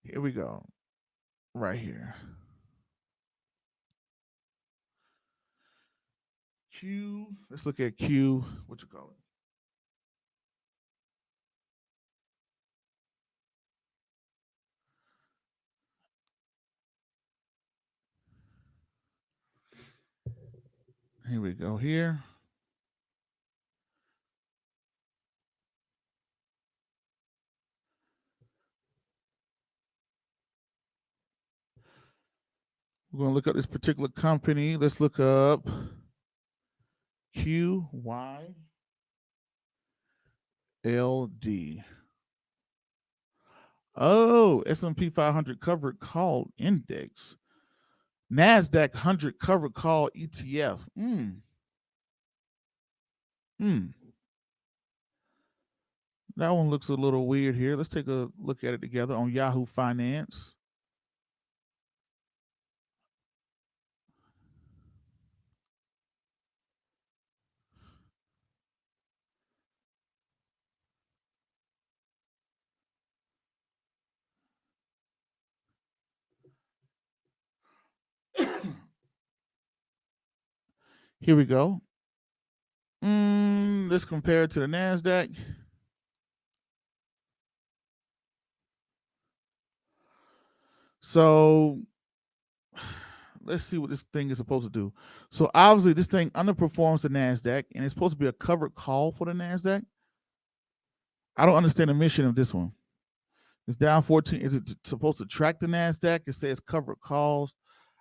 Here we go. Right here. Q. Let's look at Q. What you call it? Here we go. Here. We're going to look up this particular company. Let's look up QYLD. Oh, S&P 500 covered call index. NASDAQ 100 covered call ETF. Hmm. That one looks a little weird here. Let's take a look at it together on Yahoo Finance. Here we go. Let's compare it to the NASDAQ. So let's see what this thing is supposed to do. So obviously this thing underperforms the NASDAQ and it's supposed to be a covered call for the NASDAQ. I don't understand the mission of this one. It's down 14. Is it supposed to track the NASDAQ? It says covered calls.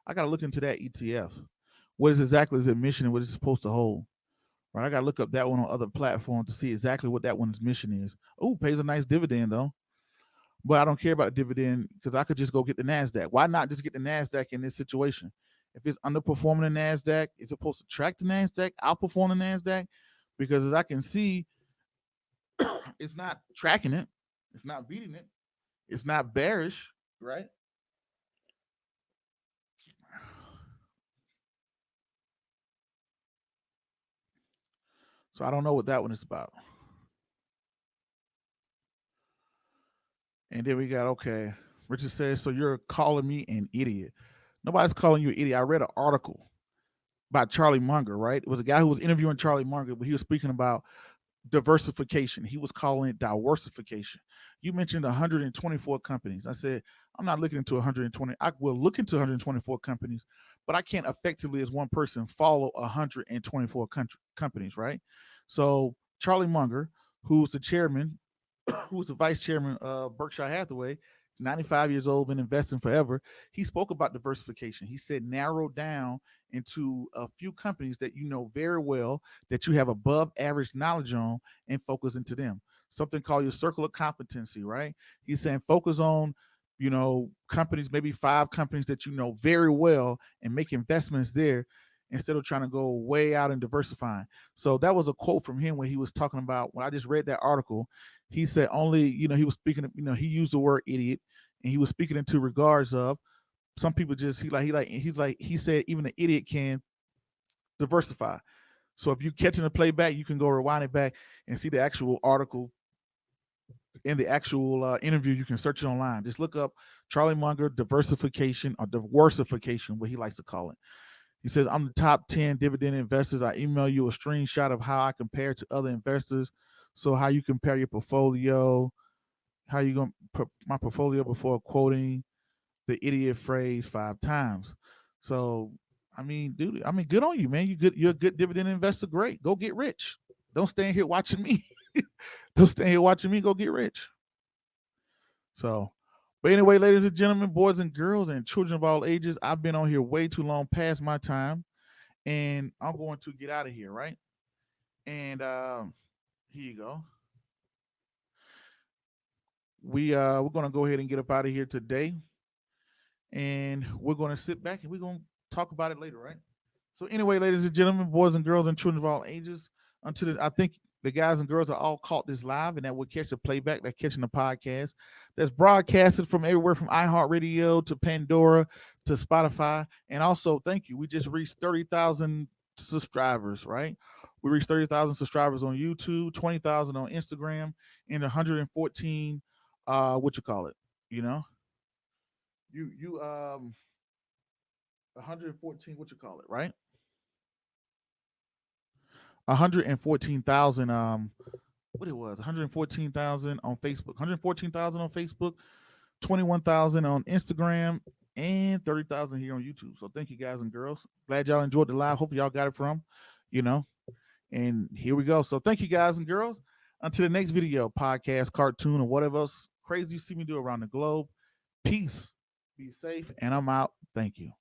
I got to look into that ETF. What is exactly is it mission and what it's supposed to hold? Right, I got to look up that one on other platforms to see exactly what that one's mission is. Oh, pays a nice dividend though. But I don't care about the dividend because I could just go get the NASDAQ. Why not just get the NASDAQ in this situation? If it's underperforming the NASDAQ, it's supposed to track the NASDAQ, outperform the NASDAQ, because as I can see, it's not tracking it, it's not beating it, it's not bearish, right? So I don't know what that one is about. And then we got, okay, Richard says, so you're calling me an idiot. Nobody's calling you an idiot. I read an article by Charlie Munger, right? It was a guy who was interviewing Charlie Munger, but he was speaking about diversification. He was calling it diversification. You mentioned 124 companies. I said, I'm not looking into 120. I will look into 124 companies, but I can't effectively, as one person, follow 124 companies, right? So Charlie Munger, who's the chairman, who's the vice chairman of Berkshire Hathaway, 95 years old, been investing forever. He spoke about diversification. He said, narrow down into a few companies that you know very well, that you have above average knowledge on, and focus into them. Something called your circle of competency, right? He's saying focus on, companies, maybe 5 companies that you know very well, and make investments there instead of trying to go way out and diversifying. So that was a quote from him when he was talking about, when I just read that article, he said only, he was speaking, he used the word idiot, and he was speaking into regards of some people just, he said even an idiot can diversify. So if you catching the playback, you can go rewind it back and see the actual article in the actual interview. You can search it online. Just look up Charlie Munger diversification, or diversification, what he likes to call it. He says, I'm the top 10 dividend investors. I email you a screenshot of how I compare to other investors. So how you compare your portfolio, how you going to put my portfolio before quoting the idiot phrase 5 times. So, I mean, dude, good on you, man. You're a good dividend investor. Great. Go get rich. Don't stand here watching me. Don't stand here watching me. Go get rich. So, but anyway, ladies and gentlemen, boys and girls, and children of all ages, I've been on here way too long past my time, and I'm going to get out of here, right? And here you go. We're gonna go ahead and get up out of here today, and we're gonna sit back and we're gonna talk about it later, right? So anyway, ladies and gentlemen, boys and girls, and children of all ages, I think the guys and girls are all caught this live, and that will catch the playback, they're catching the podcast that's broadcasted from everywhere, from iHeartRadio to Pandora to Spotify. And also, thank you. We just reached 30,000 subscribers, right? We reached 30,000 subscribers on YouTube, 20,000 on Instagram, and 114, what you call it? You know, you 114, what you call it, right? 114,000 what it was, 114,000 on Facebook, 114,000 on Facebook, 21,000 on Instagram, and 30,000 here on YouTube. So thank you, guys and girls. Glad y'all enjoyed the live. Hope y'all got it from, you know. And here we go. So thank you, guys and girls. Until the next video, podcast, cartoon, or whatever else crazy you see me do around the globe. Peace. Be safe, and I'm out. Thank you.